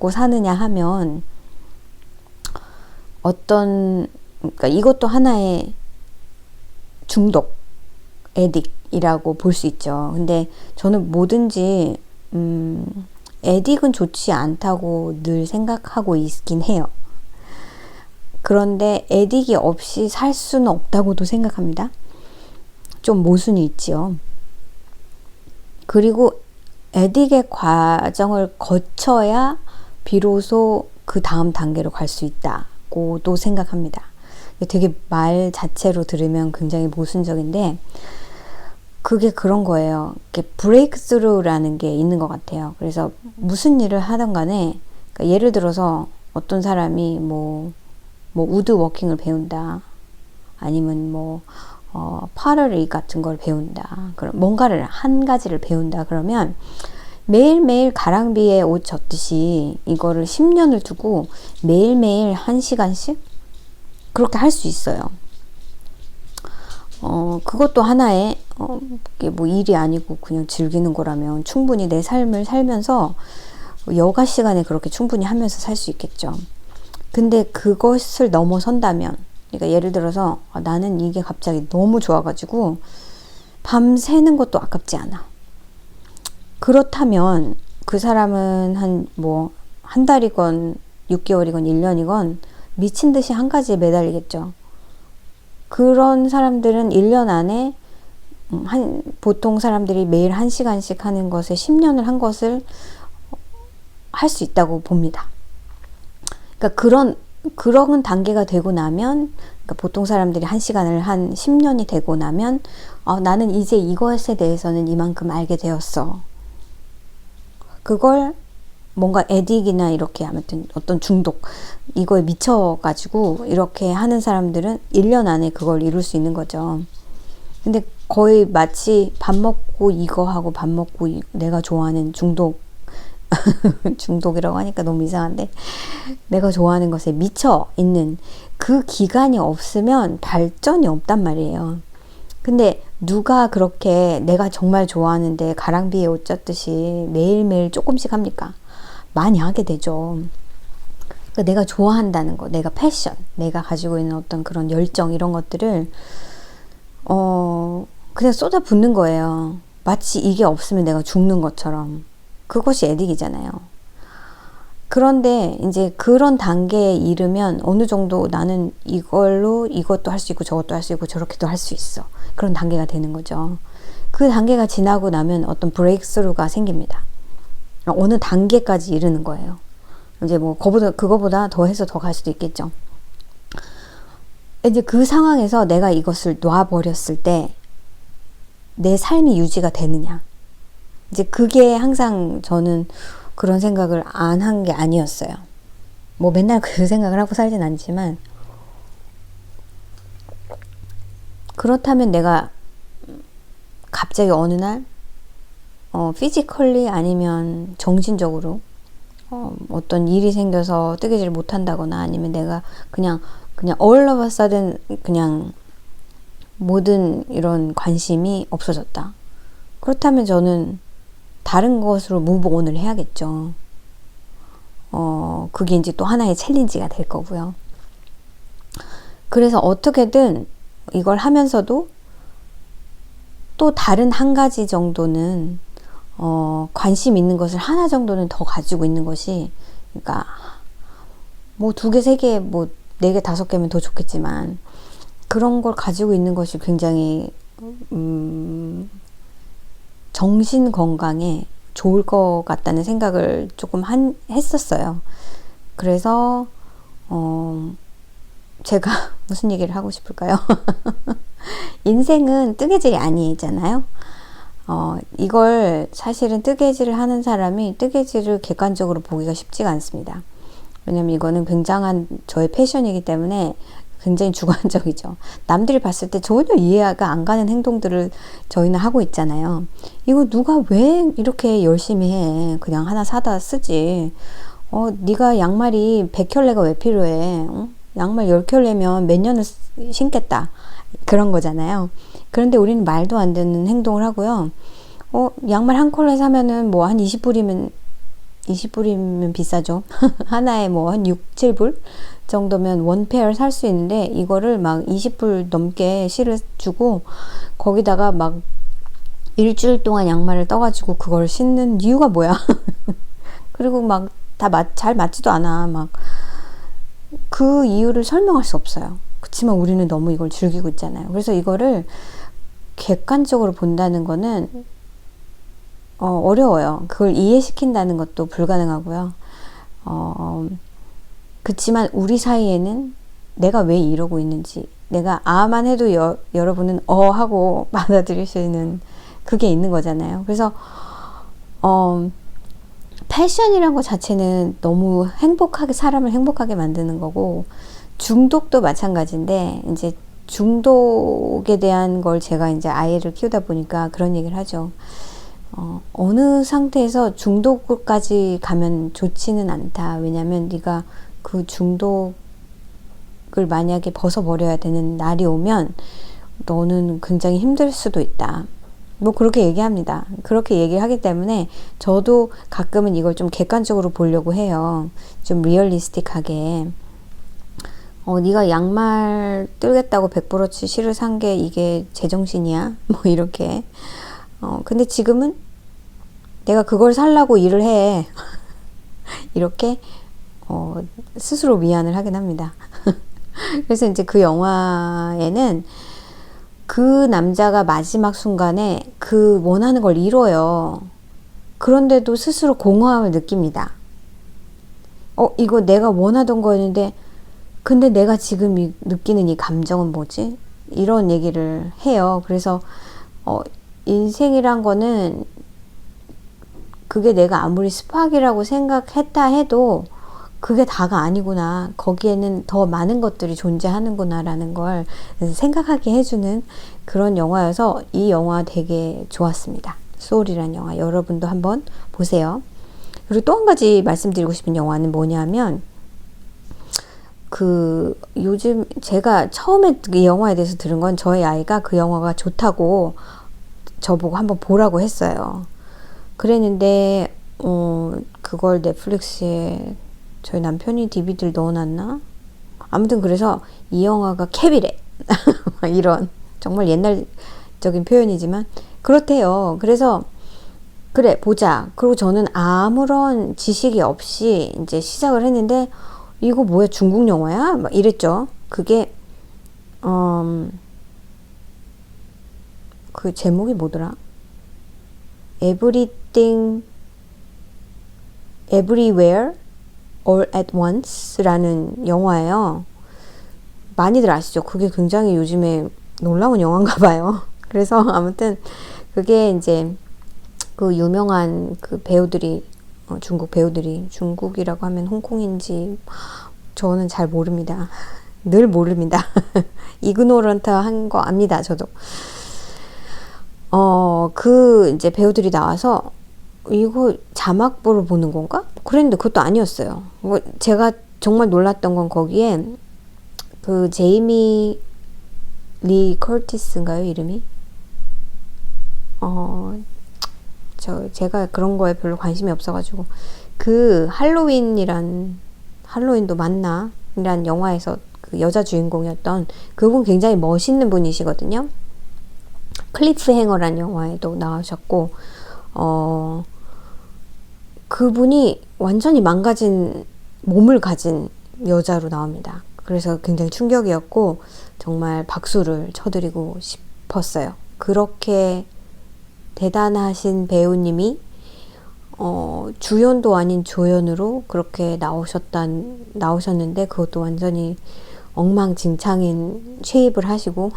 사느냐 하면, 그러니까 이것도 하나의 중독, 에딕이라고 볼 수 있죠. 근데 저는 뭐든지 에딕은 좋지 않다고 늘 생각하고 있긴 해요. 그런데 에딕이 없이 살 수는 없다고도 생각합니다. 좀 모순이 있지요. 그리고 에딕의 과정을 거쳐야 비로소 그 다음 단계로 갈 수 있다고도 생각합니다. 되게 말 자체로 들으면 굉장히 모순적인데 그게 그런 거예요. 브레이크스루라는 게 있는 것 같아요. 그래서 무슨 일을 하든 간에, 그러니까 예를 들어서 어떤 사람이 뭐 우드워킹을 배운다, 아니면 파러리 같은 걸 배운다, 그럼 뭔가를 한 가지를 배운다 그러면 매일매일 가랑비에 옷 젖듯이 이거를 10년을 두고 매일매일 1시간씩 그렇게 할 수 있어요. 그것도 하나의 뭐 일이 아니고 그냥 즐기는 거라면 충분히 내 삶을 살면서 여가 시간에 그렇게 충분히 하면서 살 수 있겠죠. 근데 그것을 넘어선다면, 그러니까 예를 들어서 나는 이게 갑자기 너무 좋아가지고 밤새는 것도 아깝지 않아. 그렇다면 그 사람은 한 달이건 6개월이건 1년이건 미친 듯이 한 가지에 매달리겠죠. 그런 사람들은 1년 안에 보통 사람들이 매일 1시간씩 하는 것에 10년을 한 것을 할 수 있다고 봅니다. 그러니까 그런 단계가 되고 나면, 그러니까 보통 사람들이 1시간을 한 10년이 되고 나면 나는 이제 이것에 대해서는 이만큼 알게 되었어. 그걸 뭔가 에딕이나 이렇게 아무튼 어떤 중독, 이거에 미쳐가지고 이렇게 하는 사람들은 1년 안에 그걸 이룰 수 있는 거죠. 근데 거의 마치 밥 먹고 이거 하고 밥 먹고 내가 좋아하는 중독이라고 하니까 너무 이상한데, 내가 좋아하는 것에 미쳐 있는 그 기간이 없으면 발전이 없단 말이에요. 근데 누가 그렇게 내가 정말 좋아하는데 가랑비에 옷 젖듯이 매일매일 조금씩 합니까? 많이 하게 되죠. 그러니까 내가 좋아한다는 거, 내가 패션, 내가 가지고 있는 어떤 그런 열정, 이런 것들을 그냥 쏟아붓는 거예요. 마치 이게 없으면 내가 죽는 것처럼. 그것이 에딕이잖아요. 그런데 이제 그런 단계에 이르면 어느 정도 나는 이걸로 이것도 할 수 있고 저것도 할 수 있고 저렇게도 할 수 있어. 그런 단계가 되는 거죠. 그 단계가 지나고 나면 어떤 브레이크스루가 생깁니다. 어느 단계까지 이르는 거예요. 이제 뭐 그거보다 더 해서 더 갈 수도 있겠죠. 이제 그 상황에서 내가 이것을 놔버렸을 때 내 삶이 유지가 되느냐. 이제 그게 항상 저는 그런 생각을 안 한 게 아니었어요. 뭐 맨날 그 생각을 하고 살진 않지만, 그렇다면 내가 갑자기 어느 날 피지컬리 아니면 정신적으로 어떤 일이 생겨서 뜨개질을 못 한다거나, 아니면 내가 그냥 all of a sudden 그냥 모든 이런 관심이 없어졌다. 그렇다면 저는 다른 것으로 무브온을 해야겠죠. 그게 이제 또 하나의 챌린지가 될 거고요. 그래서 어떻게든 이걸 하면서도 또 다른 한 가지 정도는 관심 있는 것을 하나 정도는 더 가지고 있는 것이, 그러니까 뭐 2개, 3개, 뭐 4개, 5개면 더 좋겠지만, 그런 걸 가지고 있는 것이 굉장히 정신 건강에 좋을 것 같다는 생각을 조금 했었어요. 그래서 제가 무슨 얘기를 하고 싶을까요? 인생은 뜨개질이 아니잖아요. 이걸 사실은 뜨개질을 하는 사람이 뜨개질을 객관적으로 보기가 쉽지가 않습니다. 왜냐면 이거는 굉장한 저의 패션이기 때문에 굉장히 주관적이죠. 남들이 봤을 때 전혀 이해가 안 가는 행동들을 저희는 하고 있잖아요. 이거 누가 왜 이렇게 열심히 해? 그냥 하나 사다 쓰지. 네가 양말이 100켤레가 왜 필요해? 양말 10켤레면 몇 년을 신겠다. 그런 거잖아요. 그런데 우리는 말도 안 되는 행동을 하고요. 양말 한 켤레 사면은 뭐 한 20불이면 비싸죠. 하나에 뭐 한 6, 7불 정도면 원 페어를 살 수 있는데, 이거를 막 20불 넘게 실을 주고 거기다가 막 일주일 동안 양말을 떠가지고 그걸 신는 이유가 뭐야? 그리고 막 다 잘 맞지도 않아. 막 그 이유를 설명할 수 없어요. 그렇지만 우리는 너무 이걸 즐기고 있잖아요. 그래서 이거를 객관적으로 본다는 거는 어려워요. 그걸 이해시킨다는 것도 불가능하고요. 그렇지만 우리 사이에는 내가 왜 이러고 있는지, 내가 아만 해도 여러분은 하고 받아들이시는 그게 있는 거잖아요. 그래서 패션이란 것 자체는 너무 사람을 행복하게 만드는 거고, 중독도 마찬가지인데, 이제 중독에 대한 걸 제가 이제 아이를 키우다 보니까 그런 얘기를 하죠. 어느 상태에서 중독까지 가면 좋지는 않다. 왜냐면 네가 그 중독을 만약에 벗어버려야 되는 날이 오면 너는 굉장히 힘들 수도 있다. 뭐 그렇게 얘기합니다. 그렇게 얘기를 하기 때문에 저도 가끔은 이걸 좀 객관적으로 보려고 해요. 좀 리얼리스틱하게. 네가 양말 뜰겠다고 100브러치 실을 산 게 이게 제정신이야? 뭐 이렇게. 근데 지금은 내가 그걸 살라고 일을 해. 이렇게 스스로 위안을 하긴 합니다. 그래서 이제 그 영화에는 그 남자가 마지막 순간에 그 원하는 걸 이뤄요. 그런데도 스스로 공허함을 느낍니다. 이거 내가 원하던 거였는데, 근데 내가 지금 느끼는 이 감정은 뭐지? 이런 얘기를 해요. 그래서 인생이란 거는, 그게 내가 아무리 스파크라고 생각했다 해도 그게 다가 아니구나. 거기에는 더 많은 것들이 존재하는구나 라는 걸 생각하게 해주는 그런 영화여서 이 영화 되게 좋았습니다. 소울이라는 영화 여러분도 한번 보세요. 그리고 또 한 가지 말씀드리고 싶은 영화는 뭐냐면, 요즘 제가 처음에 이 영화에 대해서 들은 건 저희 아이가 그 영화가 좋다고 저보고 한번 보라고 했어요. 그랬는데 그걸 넷플릭스에 저희 남편이 DVD를 넣어놨나? 아무튼 그래서 이 영화가 캡이래. 이런 정말 옛날적인 표현이지만 그렇대요. 그래서 그래 보자. 그리고 저는 아무런 지식이 없이 이제 시작을 했는데, 이거 뭐야, 중국 영화야? 막 이랬죠. 그게 그 제목이 뭐더라? Everything, Everywhere, All at Once라는 영화예요. 많이들 아시죠? 그게 굉장히 요즘에 놀라운 영화인가 봐요. 그래서 아무튼 그게 이제 그 유명한 그 배우들이 중국 배우들이, 중국이라고 하면 홍콩인지 저는 잘 모릅니다. 늘 모릅니다. 이그노런트한 거 압니다. 저도. 그 이제 배우들이 나와서 이거 자막보를 보는 건가? 그랬는데 그것도 아니었어요. 뭐 제가 정말 놀랐던 건 거기에 그 제이미 리 커티스인가요, 이름이? 제가 그런 거에 별로 관심이 없어가지고 그 할로윈도 맞나? 이란 영화에서 그 여자 주인공이었던 그분 굉장히 멋있는 분이시거든요. 클리프행어라는 영화에도 나오셨고 그분이 완전히 망가진 몸을 가진 여자로 나옵니다. 그래서 굉장히 충격이었고 정말 박수를 쳐드리고 싶었어요. 그렇게 대단하신 배우님이 주연도 아닌 조연으로 그렇게 나오셨는데 그것도 완전히 엉망진창인 쉐입을 하시고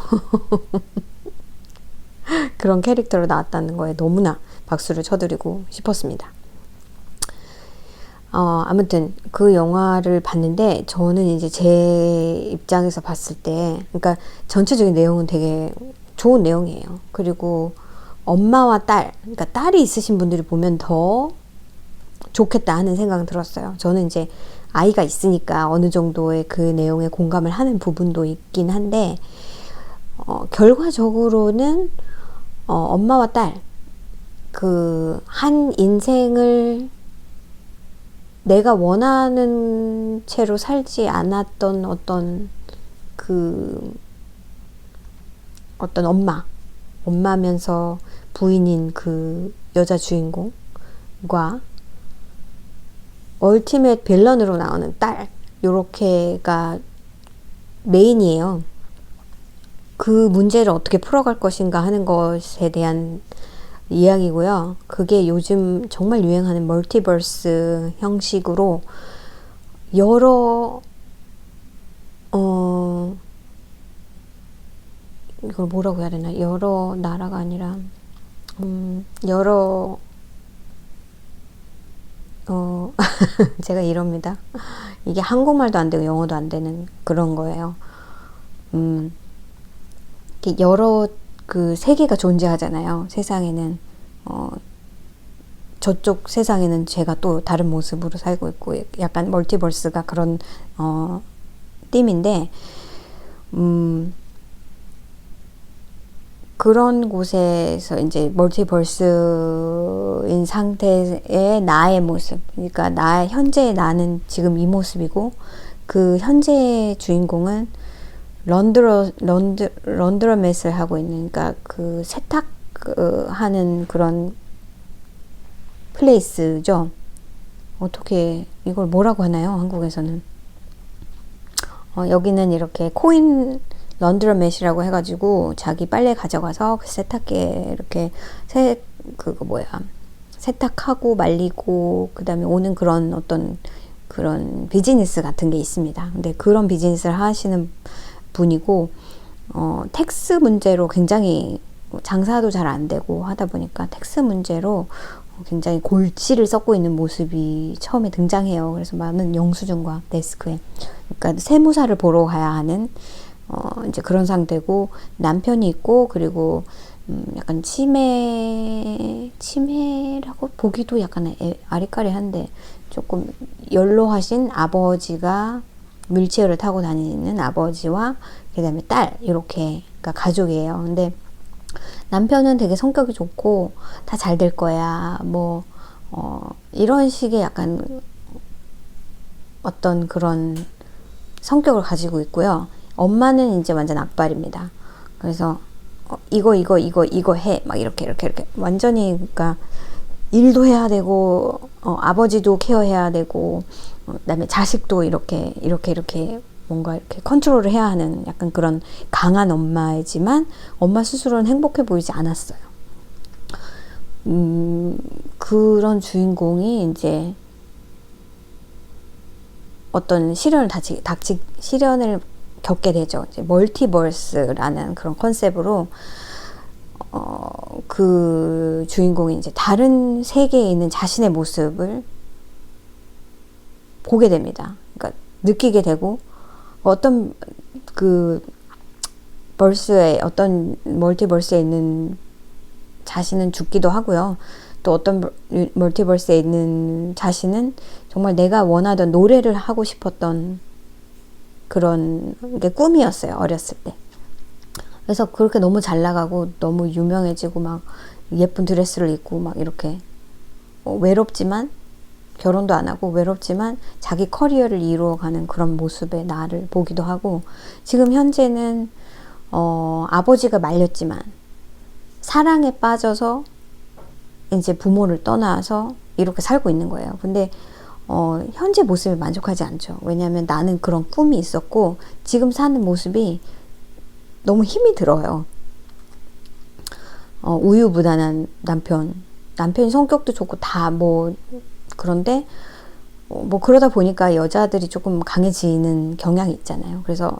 그런 캐릭터로 나왔다는 거에 너무나 박수를 쳐드리고 싶었습니다. 아무튼 그 영화를 봤는데 저는 이제 제 입장에서 봤을 때, 그러니까 전체적인 내용은 되게 좋은 내용이에요. 그리고 엄마와 딸, 그러니까 딸이 있으신 분들이 보면 더 좋겠다 하는 생각은 들었어요. 저는 이제 아이가 있으니까 어느 정도의 그 내용에 공감을 하는 부분도 있긴 한데 결과적으로는 엄마와 딸, 그 한 인생을 내가 원하는 채로 살지 않았던 어떤 엄마면서 부인인 그 여자 주인공과 얼티밋 빌런으로 나오는 딸, 요렇게가 메인이에요. 그 문제를 어떻게 풀어갈 것인가 하는 것에 대한 이야기고요. 그게 요즘 정말 유행하는 멀티버스 형식으로 여러 이걸 뭐라고 해야 되나? 여러 나라가 아니라 여러 제가 이럽니다. 이게 한국말도 안 되고 영어도 안 되는 그런 거예요. 여러 그 세계가 존재하잖아요. 세상에는 저쪽 세상에는 제가 또 다른 모습으로 살고 있고 약간 멀티버스가 그런 띠인데 그런 곳에서 이제 멀티버스인 상태의 나의 모습, 그러니까 현재의 나는 지금 이 모습이고 그 현재의 주인공은 런드러맷을 하고 있는, 그러니까 그 세탁하는 그런 플레이스죠. 어떻게 이걸 뭐라고 하나요? 한국에서는 여기는 이렇게 코인 런드러맷이라고 해가지고 자기 빨래 가져가서 그 세탁기에 이렇게 세탁하고 말리고 그 다음에 오는 그런 어떤 그런 비즈니스 같은 게 있습니다. 근데 그런 비즈니스를 하시는 분이고 텍스 문제로 굉장히 장사도 잘 안 되고 하다 보니까 텍스 문제로 굉장히 골치를 썩고 있는 모습이 처음에 등장해요. 그래서 많은 영수증과 데스크에, 그러니까 세무사를 보러 가야 하는 이제 그런 상태고, 남편이 있고, 그리고 약간 치매라고 보기도 약간 아리까리한데 조금 연로하신 아버지가 휠체어를 타고 다니는 아버지와 그 다음에 딸, 이렇게가 가족이에요. 근데 남편은 되게 성격이 좋고 다 잘 될 거야 이런 식의 약간 어떤 그런 성격을 가지고 있고요. 엄마는 이제 완전 악발입니다. 그래서 이거 해 막 이렇게 완전히, 그러니까 일도 해야 되고 아버지도 케어해야 되고 그다음에 자식도 이렇게 뭔가 이렇게 컨트롤을 해야 하는 약간 그런 강한 엄마이지만 엄마 스스로는 행복해 보이지 않았어요. 그런 주인공이 이제 어떤 시련을 겪게 되죠. 이제 멀티버스라는 그런 컨셉으로 그 주인공이 이제 다른 세계에 있는 자신의 모습을 보게 됩니다. 그러니까 느끼게 되고 어떤 그 어떤 멀티버스에 있는 자신은 죽기도 하고요. 또 어떤 멀티버스에 있는 자신은 정말 내가 원하던 노래를 하고 싶었던 그런 게 꿈이었어요. 어렸을 때. 그래서 그렇게 너무 잘 나가고 너무 유명해지고 막 예쁜 드레스를 입고 막 이렇게 외롭지만 결혼도 안 하고 외롭지만 자기 커리어를 이루어가는 그런 모습의 나를 보기도 하고 지금 현재는 아버지가 말렸지만 사랑에 빠져서 이제 부모를 떠나서 이렇게 살고 있는 거예요. 근데 현재 모습에 만족하지 않죠. 왜냐하면 나는 그런 꿈이 있었고 지금 사는 모습이 너무 힘이 들어요. 우유부단한 남편이 성격도 좋고 다 뭐 그런데 뭐 그러다 보니까 여자들이 조금 강해지는 경향이 있잖아요. 그래서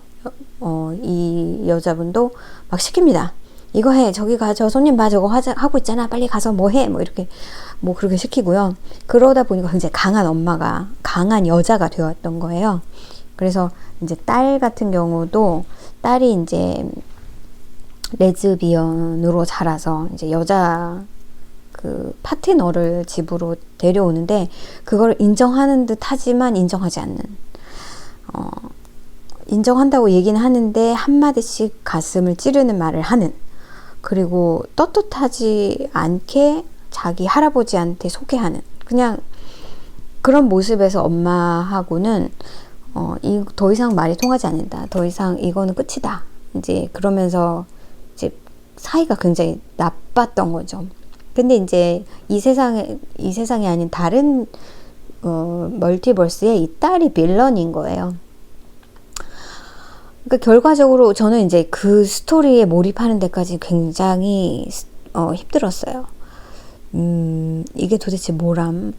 이 여자분도 막 시킵니다. 이거 해, 저기 가, 저 손님 봐, 저거 하고 있잖아, 빨리 가서 뭐 해, 뭐 이렇게 뭐 그렇게 시키고요. 그러다 보니까 굉장히 강한 여자가 되었던 거예요. 그래서 이제 딸 같은 경우도 딸이 이제 레즈비언으로 자라서 이제 여자 그 파트너를 집으로 데려오는데 그걸 인정하는 듯 하지만 인정하지 않는 인정한다고 얘기는 하는데 한마디씩 가슴을 찌르는 말을 하는 그리고 떳떳하지 않게 자기 할아버지한테 소개하는 그냥 그런 모습에서 엄마하고는 더 이상 말이 통하지 않는다. 더 이상 이거는 끝이다. 이제 그러면서 이제 사이가 굉장히 나빴던 거죠. 근데 이제 이 세상이 아닌 다른 멀티버스의 이 딸이 빌런인 거예요. 그러니까 결과적으로 저는 이제 그 스토리에 몰입하는 데까지 굉장히 힘들었어요. 이게 도대체 뭐람?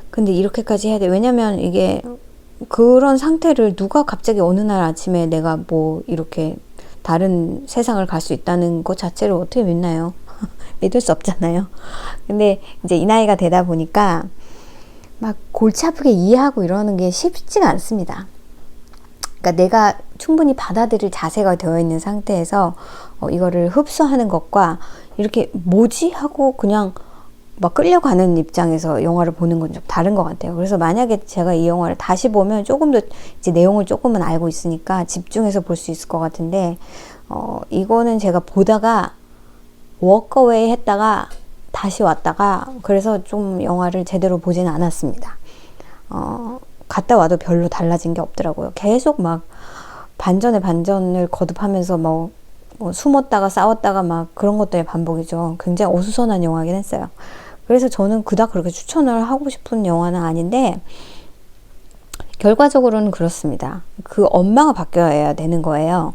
근데 이렇게까지 해야 돼. 왜냐면 이게 그런 상태를 누가 갑자기 어느 날 아침에 내가 뭐 이렇게 다른 세상을 갈 수 있다는 것 자체를 어떻게 믿나요? 믿을 수 없잖아요. 근데 이제 이 나이가 되다 보니까 막 골치 아프게 이해하고 이러는 게 쉽지가 않습니다. 그러니까 내가 충분히 받아들일 자세가 되어 있는 상태에서 이거를 흡수하는 것과 이렇게 뭐지? 하고 그냥 막 끌려가는 입장에서 영화를 보는 건 좀 다른 것 같아요. 그래서 만약에 제가 이 영화를 다시 보면 조금 더 이제 내용을 조금은 알고 있으니까 집중해서 볼 수 있을 것 같은데 이거는 제가 보다가 워크어웨이 했다가 다시 왔다가 그래서 좀 영화를 제대로 보지는 않았습니다. 갔다 와도 별로 달라진 게 없더라고요. 계속 막 반전에 반전을 거듭하면서 뭐 숨었다가 싸웠다가 막 그런 것들의 반복이죠. 굉장히 어수선한 영화긴 했어요. 그래서 저는 그닥 그렇게 추천을 하고 싶은 영화는 아닌데 결과적으로는 그렇습니다. 그 엄마가 바뀌어야 되는 거예요.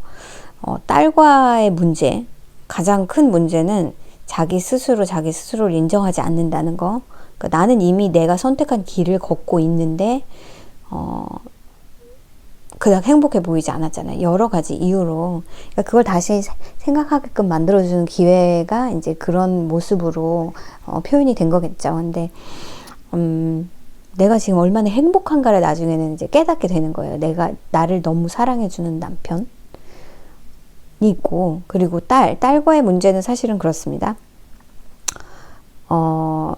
딸과의 문제, 가장 큰 문제는 자기 스스로를 인정하지 않는다는 거. 그러니까 나는 이미 내가 선택한 길을 걷고 있는데 그닥 행복해 보이지 않았잖아요. 여러 가지 이유로. 그러니까 그걸 다시 생각하게끔 만들어주는 기회가 이제 그런 모습으로 표현이 된 거겠죠. 근데 내가 지금 얼마나 행복한가를 나중에는 이제 깨닫게 되는 거예요. 내가 나를 너무 사랑해주는 남편이 있고, 그리고 딸과의 문제는 사실은 그렇습니다.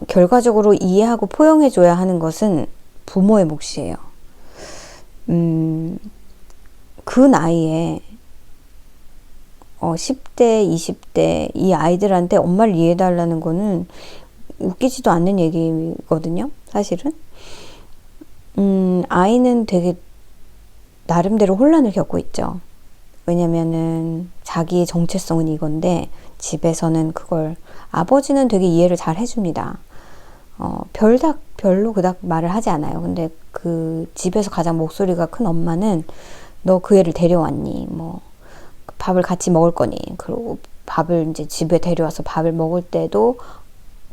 결과적으로 이해하고 포용해줘야 하는 것은 부모의 몫이에요. 그 나이에 10대, 20대 이 아이들한테 엄마를 이해해달라는 거는 웃기지도 않는 얘기거든요. 사실은. 아이는 되게 나름대로 혼란을 겪고 있죠. 왜냐면은 자기의 정체성은 이건데 집에서는 그걸 아버지는 되게 이해를 잘 해줍니다. 별로 그닥 말을 하지 않아요. 근데 그 집에서 가장 목소리가 큰 엄마는 너 그 애를 데려왔니? 뭐 밥을 같이 먹을 거니? 그리고 밥을 이제 집에 데려와서 밥을 먹을 때도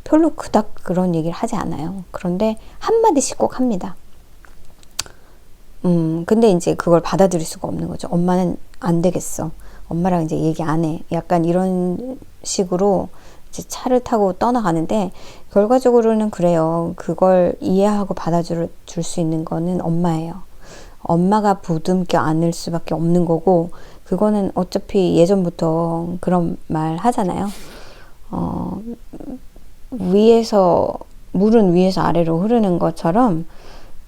별로 그닥 그런 얘기를 하지 않아요. 그런데 한마디씩 꼭 합니다. 근데 이제 그걸 받아들일 수가 없는 거죠. 엄마는 안 되겠어. 엄마랑 이제 얘기 안 해. 약간 이런 식으로 이제 차를 타고 떠나가는데, 결과적으로는 그래요. 그걸 이해하고 받아줄 수 있는 거는 엄마예요. 엄마가 부둥켜 안을 수밖에 없는 거고, 그거는 어차피 예전부터 그런 말 하잖아요. 물은 위에서 아래로 흐르는 것처럼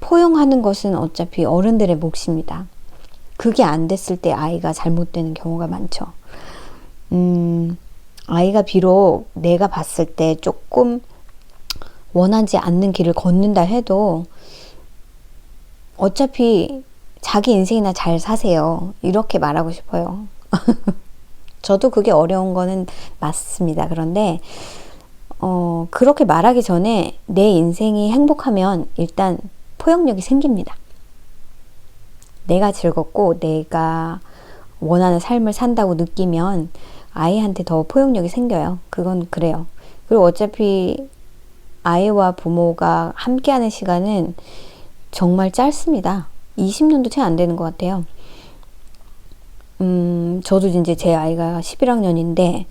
포용하는 것은 어차피 어른들의 몫입니다. 그게 안 됐을 때 아이가 잘못되는 경우가 많죠. 아이가 비록 내가 봤을 때 조금 원하지 않는 길을 걷는다 해도 어차피 자기 인생이나 잘 사세요. 이렇게 말하고 싶어요. 저도 그게 어려운 거는 맞습니다. 그런데 그렇게 말하기 전에 내 인생이 행복하면 일단 포용력이 생깁니다. 내가 즐겁고 내가 원하는 삶을 산다고 느끼면 아이한테 더 포용력이 생겨요. 그건 그래요. 그리고 어차피 아이와 부모가 함께하는 시간은 정말 짧습니다. 20년도 채 안 되는 것 같아요. 저도 이제 제 아이가 11학년인데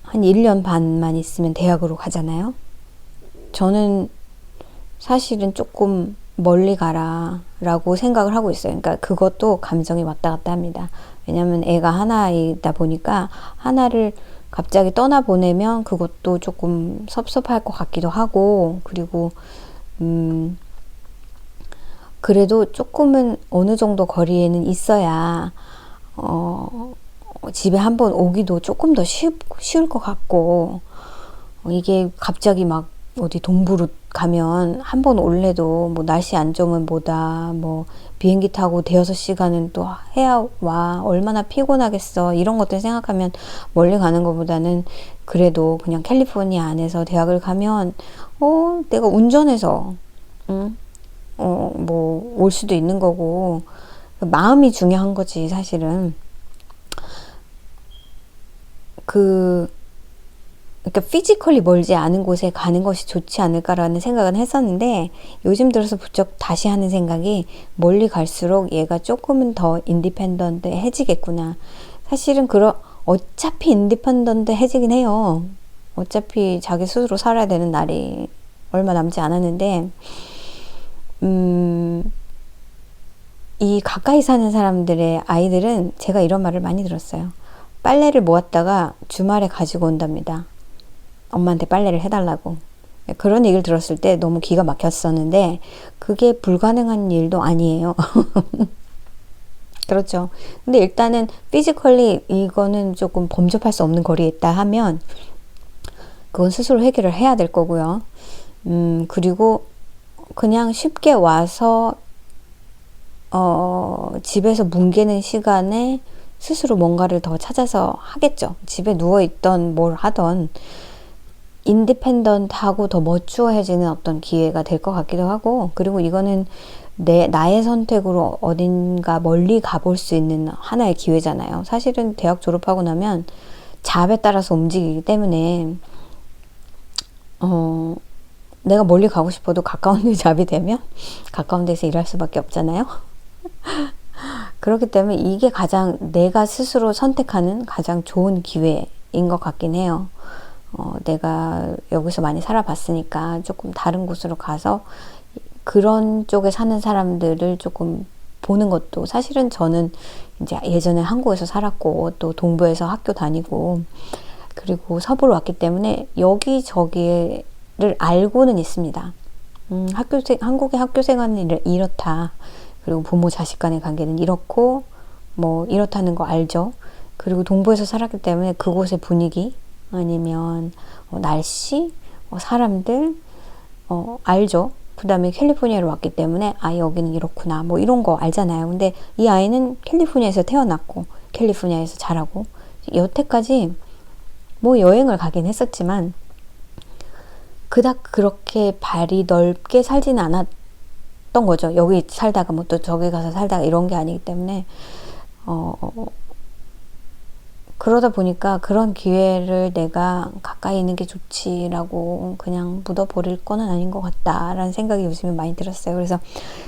한 1년 반만 있으면 대학으로 가잖아요. 저는 사실은 조금 멀리 가라 라고 생각을 하고 있어요. 그러니까 그것도 감정이 왔다 갔다 합니다. 왜냐면 애가 하나이다 보니까 하나를 갑자기 떠나보내면 그것도 조금 섭섭할 것 같기도 하고, 그리고 그래도 조금은 어느 정도 거리에는 있어야 집에 한번 오기도 조금 더 쉬울 것 같고, 이게 갑자기 막 어디 동부로 가면 한 번 올래도 뭐 날씨 안 좋으면 뭐다, 뭐 비행기 타고 대여섯 시간은 또 해야 와, 얼마나 피곤하겠어, 이런 것들 생각하면 멀리 가는 것보다는 그래도 그냥 캘리포니아 안에서 대학을 가면 내가 운전해서 뭐 올 수도 있는 거고, 마음이 중요한 거지 사실은. 그러니까 피지컬리 멀지 않은 곳에 가는 것이 좋지 않을까라는 생각은 했었는데, 요즘 들어서 부쩍 다시 하는 생각이, 멀리 갈수록 얘가 조금은 더 인디펜던트해지겠구나. 사실은 어차피 인디펜던트해지긴 해요. 어차피 자기 스스로 살아야 되는 날이 얼마 남지 않았는데, 이 가까이 사는 사람들의 아이들은 제가 이런 말을 많이 들었어요. 빨래를 모았다가 주말에 가지고 온답니다. 엄마한테 빨래를 해달라고. 그런 얘기를 들었을 때 너무 기가 막혔었는데, 그게 불가능한 일도 아니에요. 그렇죠. 근데 일단은 피지컬리 이거는 조금 범접할 수 없는 거리에 있다 하면 그건 스스로 해결을 해야 될 거고요. 그리고 그냥 쉽게 와서 집에서 뭉개는 시간에 스스로 뭔가를 더 찾아서 하겠죠. 집에 누워있던 뭘 하던 인디펜던트하고 더 머추어해지는 어떤 기회가 될 것 같기도 하고, 그리고 이거는 나의 선택으로 어딘가 멀리 가볼 수 있는 하나의 기회잖아요. 사실은 대학 졸업하고 나면 잡에 따라서 움직이기 때문에 내가 멀리 가고 싶어도 가까운 데 잡이 되면 가까운 데서 일할 수밖에 없잖아요. 그렇기 때문에 이게 가장 내가 스스로 선택하는 가장 좋은 기회인 것 같긴 해요. 내가 여기서 많이 살아봤으니까 조금 다른 곳으로 가서 그런 쪽에 사는 사람들을 조금 보는 것도, 사실은 저는 이제 예전에 한국에서 살았고 또 동부에서 학교 다니고 그리고 서부로 왔기 때문에 여기저기를 알고는 있습니다. 한국의 학교 생활은 이렇다. 그리고 부모 자식 간의 관계는 이렇고 뭐 이렇다는 거 알죠. 그리고 동부에서 살았기 때문에 그곳의 분위기 아니면 날씨, 사람들 알죠. 그 다음에 캘리포니아로 왔기 때문에 여기는 이렇구나 뭐 이런 거 알잖아요. 근데 이 아이는 캘리포니아에서 태어났고 캘리포니아에서 자라고, 여태까지 뭐 여행을 가긴 했었지만 그닥 그렇게 발이 넓게 살지는 갔던 거죠. 여기 살다가 뭐 또 저기 가서 살다가 이런 게 아니기 때문에 그러다 보니까 그런 기회를 내가 가까이 있는 게 좋지라고 그냥 묻어버릴 거는 아닌 것 같다라는 생각이 요즘에 많이 들었어요. 그래서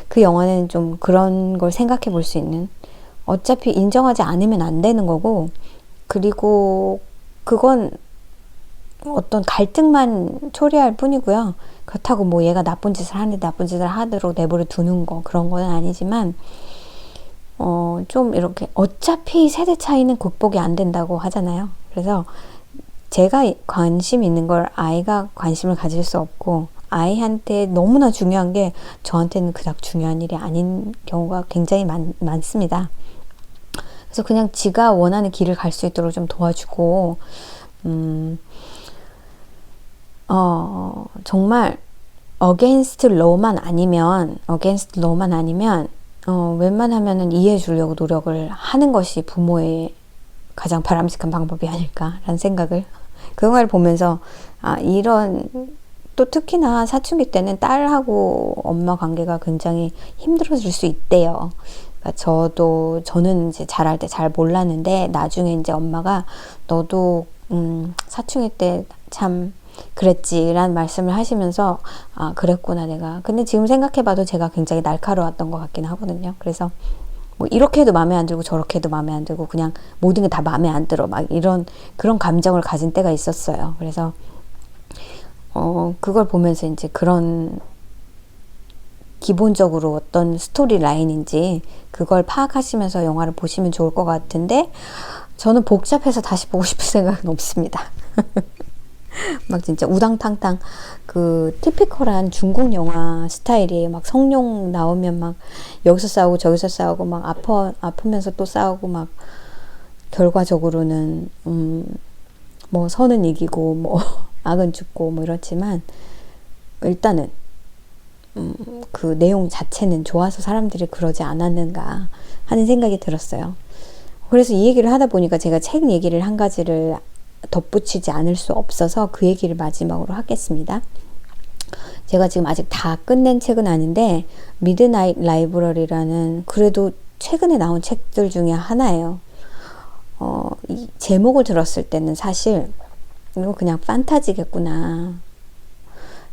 그 영화는 좀 그런 걸 생각해 볼 수 있는, 어차피 인정하지 않으면 안 되는 거고, 그리고 그건 어떤 갈등만 초래할 뿐이고요. 그렇다고 뭐 얘가 나쁜 짓을 하는데 나쁜 짓을 하도록 내버려 두는 거, 그런 건 아니지만 좀 이렇게 어차피 세대 차이는 극복이 안 된다고 하잖아요. 그래서 제가 관심 있는 걸 아이가 관심을 가질 수 없고, 아이한테 너무나 중요한 게 저한테는 그닥 중요한 일이 아닌 경우가 굉장히 많습니다. 그래서 그냥 지가 원하는 길을 갈 수 있도록 좀 도와주고, 정말 against law만 아니면 웬만하면은 이해해 주려고 노력을 하는 것이 부모의 가장 바람직한 방법이 아닐까라는 생각을, 그 영화를 보면서 이런, 또 특히나 사춘기 때는 딸하고 엄마 관계가 굉장히 힘들어질 수 있대요. 그러니까 저는 이제 잘할 때 잘 몰랐는데, 나중에 이제 엄마가 너도 사춘기 때 참 그랬지 라는 말씀을 하시면서, 그랬구나 내가. 근데 지금 생각해봐도 제가 굉장히 날카로웠던 것 같긴 하거든요. 그래서 뭐 이렇게 해도 마음에 안 들고 저렇게 해도 마음에 안 들고 그냥 모든 게 다 마음에 안 들어, 막 그런 감정을 가진 때가 있었어요. 그래서 그걸 보면서 이제 그런 기본적으로 어떤 스토리 라인인지 그걸 파악하시면서 영화를 보시면 좋을 것 같은데, 저는 복잡해서 다시 보고 싶을 생각은 없습니다. 막 진짜 우당탕탕 그 티피컬한 중국 영화 스타일이에요. 막 성룡 나오면 막 여기서 싸우고 저기서 싸우고 막 아프면서 또 싸우고, 막 결과적으로는 뭐 선은 이기고 뭐 악은 죽고 뭐 이렇지만, 일단은 그 내용 자체는 좋아서 사람들이 그러지 않았는가 하는 생각이 들었어요. 그래서 이 얘기를 하다 보니까 제가 책 얘기를 한 가지를 덧붙이지 않을 수 없어서 그 얘기를 마지막으로 하겠습니다. 제가 지금 아직 다 끝낸 책은 아닌데, 미드나잇 라이브러리라는 그래도 최근에 나온 책들 중에 하나예요. 이 제목을 들었을 때는 사실 이거 그냥 판타지겠구나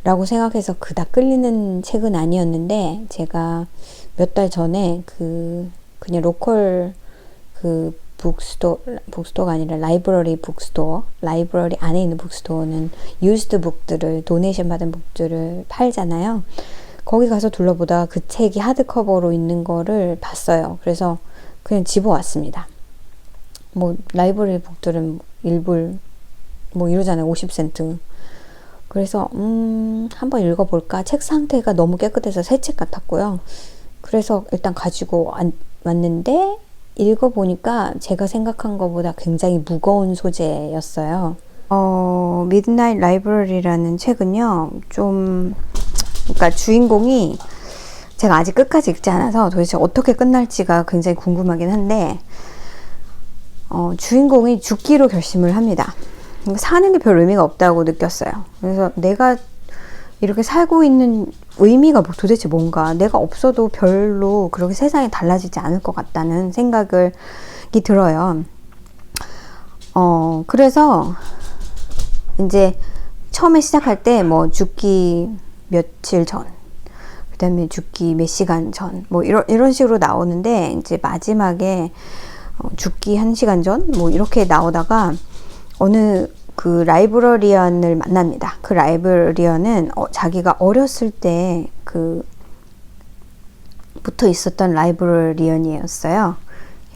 라고 생각해서 그닥 끌리는 책은 아니었는데, 제가 몇 달 전에 그냥 로컬 북스토어가 아니라 라이브러리 안에 있는 북스토어는 유즈드 북들을, 도네이션 받은 북들을 팔잖아요. 거기 가서 둘러보다 그 책이 하드커버로 있는 거를 봤어요. 그래서 그냥 집어왔습니다. 뭐 라이브러리 북들은 1불 뭐 이러잖아요. 50센트. 그래서 한번 읽어볼까. 책 상태가 너무 깨끗해서 새 책 같았고요. 그래서 일단 가지고 왔는데, 읽어보니까 제가 생각한 것보다 굉장히 무거운 소재였어요. 미드나잇 라이브러리라는 책은요, 그러니까 주인공이, 제가 아직 끝까지 읽지 않아서 도대체 어떻게 끝날지가 굉장히 궁금하긴 한데, 주인공이 죽기로 결심을 합니다. 사는 게 별 의미가 없다고 느꼈어요. 그래서 내가 이렇게 살고 있는 의미가 도대체 뭔가, 내가 없어도 별로 그렇게 세상이 달라지지 않을 것 같다는 생각이 들어요. 그래서 이제 처음에 시작할 때 뭐 죽기 며칠 전, 그 다음에 죽기 몇 시간 전, 뭐 이런 식으로 나오는데, 이제 마지막에 죽기 1시간 전 뭐 이렇게 나오다가 어느 그 라이브러리언을 만납니다. 그 라이브러리언은 자기가 어렸을 때 붙어 있었던 라이브러리언이었어요.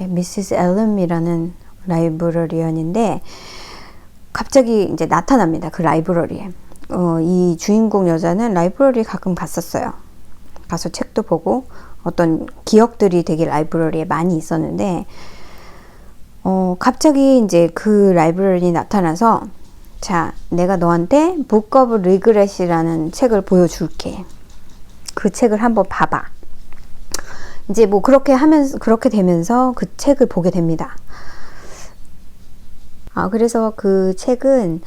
미시스 앨럼이라는 라이브러리언인데, 갑자기 이제 나타납니다. 그 라이브러리에. 이 주인공 여자는 라이브러리에 가끔 갔었어요. 가서 책도 보고 어떤 기억들이 되게 라이브러리에 많이 있었는데, 갑자기 이제 그 라이브러리에 나타나서, 자, 내가 너한테 Book of Regret이라는 책을 보여줄게. 그 책을 한번 봐봐. 이제 뭐 그렇게 되면서 그 책을 보게 됩니다. 그래서 그 책은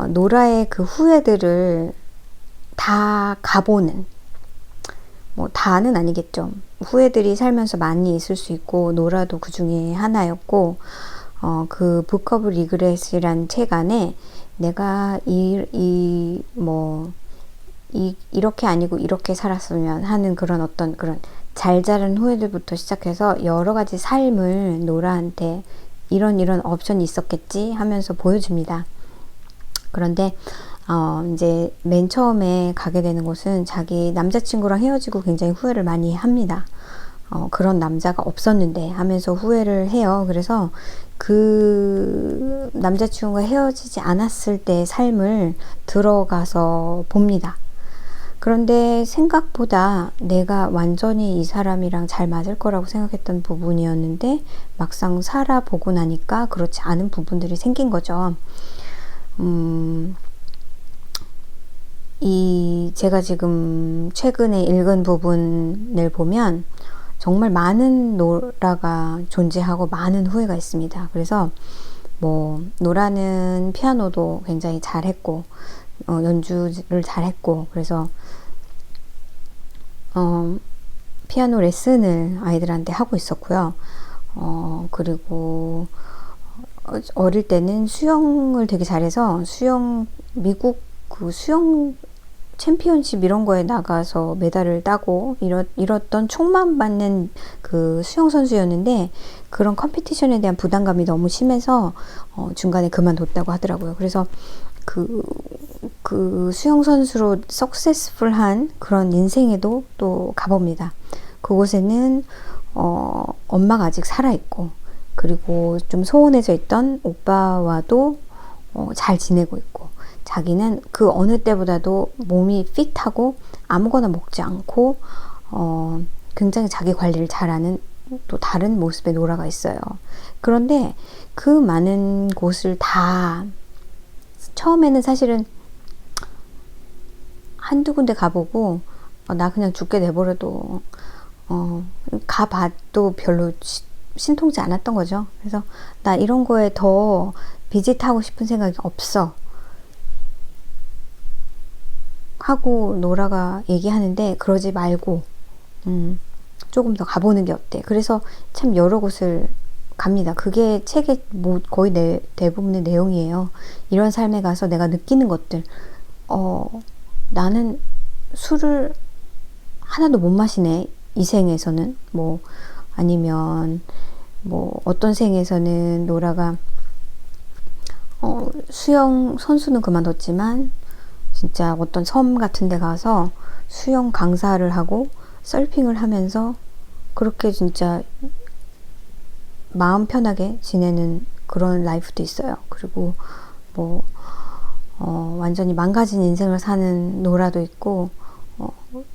노라의 그 후예들을 다 가보는, 뭐 다는 아니겠죠. 후회들이 살면서 많이 있을 수 있고 노라도 그 중에 하나였고, 그 북 오브 리그렛이란 책 안에 내가 이렇게 아니고 이렇게 살았으면 하는 그런 어떤 그런 잘 자란 후회들부터 시작해서 여러 가지 삶을 노라한테 이런 옵션이 있었겠지 하면서 보여줍니다. 그런데 이제 맨 처음에 가게 되는 곳은 자기 남자친구랑 헤어지고 굉장히 후회를 많이 합니다. 그런 남자가 없었는데 하면서 후회를 해요. 그래서 그 남자친구가 헤어지지 않았을 때의 삶을 들어가서 봅니다. 그런데 생각보다 내가 완전히 이 사람이랑 잘 맞을 거라고 생각했던 부분이었는데 막상 살아보고 나니까 그렇지 않은 부분들이 생긴 거죠. 제가 지금 최근에 읽은 부분을 보면 정말 많은 노라가 존재하고 많은 후회가 있습니다. 그래서 뭐 노라는 피아노도 굉장히 잘했고 연주를 잘했고, 그래서 피아노 레슨을 아이들한테 하고 있었고요. 그리고 어릴 때는 수영을 되게 잘해서 미국 그 수영 챔피언십 이런 거에 나가서 메달을 따고 이랬던 총만 받는 그 수영 선수였는데, 그런 컴피티션에 대한 부담감이 너무 심해서 중간에 그만뒀다고 하더라고요. 그래서 그 수영 선수로 석세스풀한 그런 인생에도 또 가봅니다. 그곳에는 엄마가 아직 살아있고, 그리고 좀 소원해져 있던 오빠와도 잘 지내고 있고, 자기는 그 어느 때보다도 몸이 핏하고 아무거나 먹지 않고 굉장히 자기 관리를 잘하는 또 다른 모습의 노라가 있어요. 그런데 그 많은 곳을 다 처음에는 사실은 한두 군데 가보고 나 그냥 죽게 내버려도 가봐도 별로 신통치 않았던 거죠. 그래서 나 이런 거에 더 비짓하고 싶은 생각이 없어 하고 노라가 얘기하는데, 그러지 말고 조금 더 가보는 게 어때. 그래서 참 여러 곳을 갑니다. 그게 책의 거의 대부분의 내용이에요. 이런 삶에 가서 내가 느끼는 것들, 나는 술을 하나도 못 마시네, 이 생에서는. 뭐 아니면 뭐 어떤 생에서는 노라가 수영 선수는 그만뒀지만 진짜 어떤 섬 같은 데 가서 수영 강사를 하고 서핑을 하면서 그렇게 진짜 마음 편하게 지내는 그런 라이프도 있어요. 그리고 뭐 완전히 망가진 인생을 사는 노라도 있고,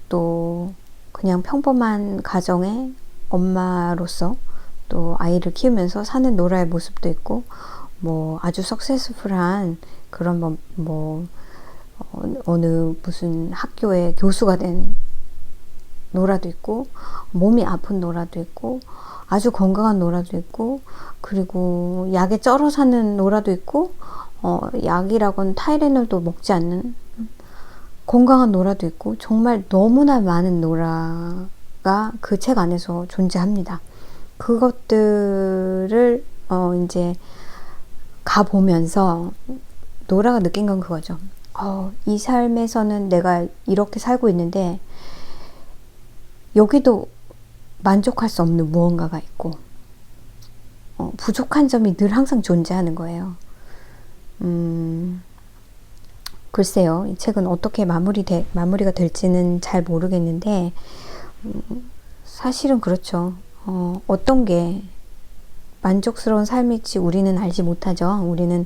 또 그냥 평범한 가정의 엄마로서 또 아이를 키우면서 사는 노라의 모습도 있고, 뭐 아주 석세스풀한 그런 어느 무슨 학교의 교수가 된 노라도 있고, 몸이 아픈 노라도 있고, 아주 건강한 노라도 있고, 그리고 약에 쩔어 사는 노라도 있고, 약이라고는 타이레놀도 먹지 않는 건강한 노라도 있고, 정말 너무나 많은 노라가 그 책 안에서 존재합니다. 그것들을 이제 가보면서 노라가 느낀 건 그거죠. 이 삶에서는 내가 이렇게 살고 있는데 여기도 만족할 수 없는 무언가가 있고, 부족한 점이 늘 항상 존재하는 거예요. 글쎄요, 이 책은 어떻게 마무리가 될지는 잘 모르겠는데, 사실은 그렇죠. 어떤 게 만족스러운 삶일지 우리는 알지 못하죠. 우리는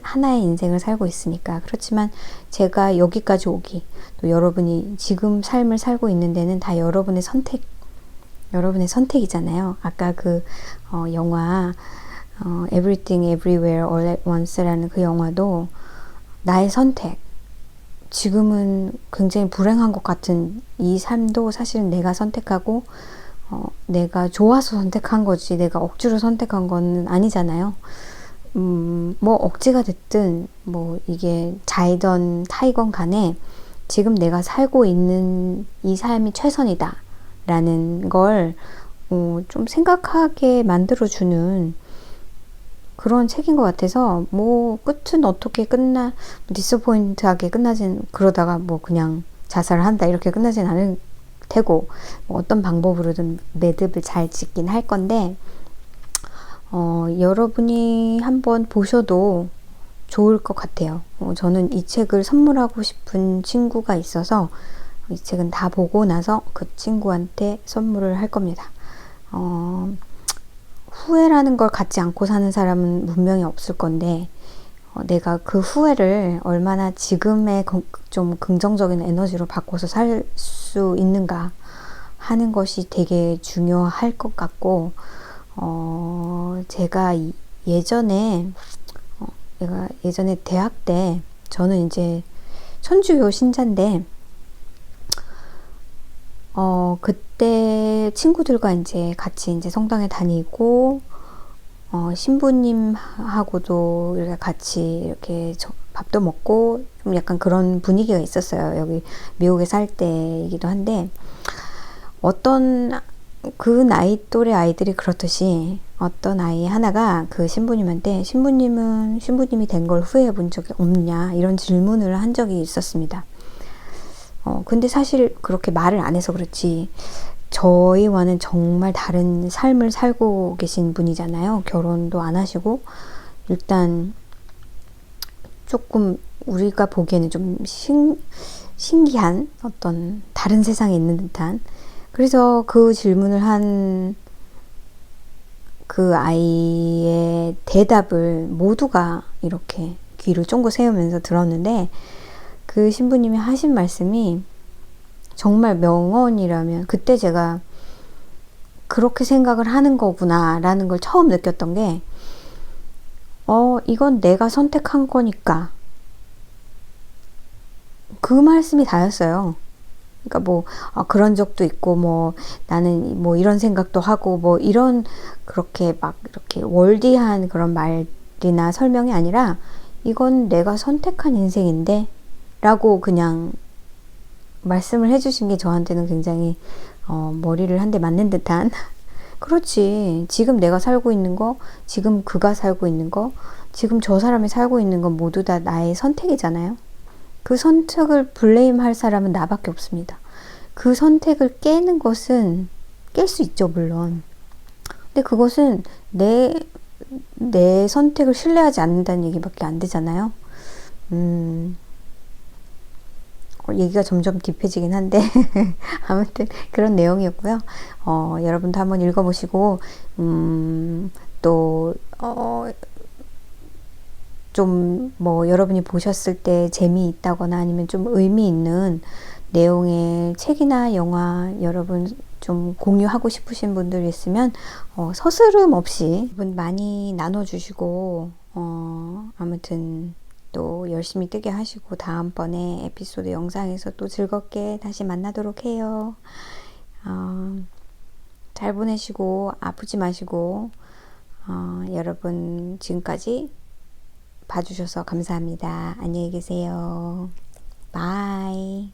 하나의 인생을 살고 있으니까. 그렇지만 제가 여기까지 오기, 또 여러분이 지금 삶을 살고 있는 데는 다 여러분의 선택이잖아요. 아까 그 영화 Everything Everywhere All at Once라는 그 영화도 나의 선택, 지금은 굉장히 불행한 것 같은 이 삶도 사실은 내가 선택하고 내가 좋아서 선택한 거지, 내가 억지로 선택한 건 아니잖아요. 뭐 억지가 됐든 뭐 이게 자이던 타이건 간에 지금 내가 살고 있는 이 삶이 최선이다 라는 걸 좀 생각하게 만들어주는 그런 책인 것 같아서, 뭐 끝은 어떻게 디스포인트하게 끝나진, 그러다가 뭐 그냥 자살을 한다 이렇게 끝나진 않을 테고, 뭐 어떤 방법으로든 매듭을 잘 짓긴 할 건데, 여러분이 한번 보셔도 좋을 것 같아요. 저는 이 책을 선물하고 싶은 친구가 있어서 이 책은 다 보고 나서 그 친구한테 선물을 할 겁니다. 후회라는 걸 갖지 않고 사는 사람은 분명히 없을 건데, 내가 그 후회를 얼마나 지금의 좀 긍정적인 에너지로 바꿔서 살 수 있는가 하는 것이 되게 중요할 것 같고, 제가 예전에 대학 때, 저는 이제 천주교 신자인데, 그때 친구들과 이제 같이 이제 성당에 다니고, 신부님하고도 이렇게 같이 이렇게 밥도 먹고, 좀 약간 그런 분위기가 있었어요. 여기 미국에 살 때이기도 한데, 그 나이 또래 아이들이 그렇듯이 어떤 아이 하나가 그 신부님한테, 신부님이 된 걸 후회해 본 적이 없냐 이런 질문을 한 적이 있었습니다. 근데 사실 그렇게 말을 안 해서 그렇지, 저희와는 정말 다른 삶을 살고 계신 분이잖아요. 결혼도 안 하시고, 일단 조금 우리가 보기에는 좀 신기한 어떤 다른 세상에 있는 듯한, 그래서 그 질문을 한 그 아이의 대답을 모두가 이렇게 귀를 쫑긋 세우면서 들었는데, 그 신부님이 하신 말씀이 정말 명언이라면, 그때 제가 그렇게 생각을 하는 거구나 라는 걸 처음 느꼈던 게, 이건 내가 선택한 거니까, 그 말씀이 다였어요. 그러니까 뭐 그런 적도 있고, 뭐 나는 뭐 이런 생각도 하고, 뭐 이런, 그렇게 막 이렇게 월디한 그런 말이나 설명이 아니라, 이건 내가 선택한 인생인데 라고 그냥 말씀을 해주신 게 저한테는 굉장히 머리를 한 대 맞는 듯한 그렇지, 지금 내가 살고 있는 거, 지금 그가 살고 있는 거, 지금 저 사람이 살고 있는 건 모두 다 나의 선택이잖아요. 그 선택을 블레임할 사람은 나밖에 없습니다. 그 선택을 깨는 것은, 깰 수 있죠, 물론. 근데 그것은 내 선택을 신뢰하지 않는다는 얘기밖에 안 되잖아요. 얘기가 점점 딥해지긴 한데 아무튼 그런 내용이었고요. 여러분도 한번 읽어보시고, 또 좀 뭐 여러분이 보셨을 때 재미있다거나 아니면 좀 의미 있는 내용의 책이나 영화 여러분 좀 공유하고 싶으신 분들 있으면 서스름 없이 많이 나눠주시고, 아무튼 또 열심히 뜨게 하시고, 다음번에 에피소드 영상에서 또 즐겁게 다시 만나도록 해요. 잘 보내시고 아프지 마시고, 여러분 지금까지 봐주셔서 감사합니다. 안녕히 계세요. 바이.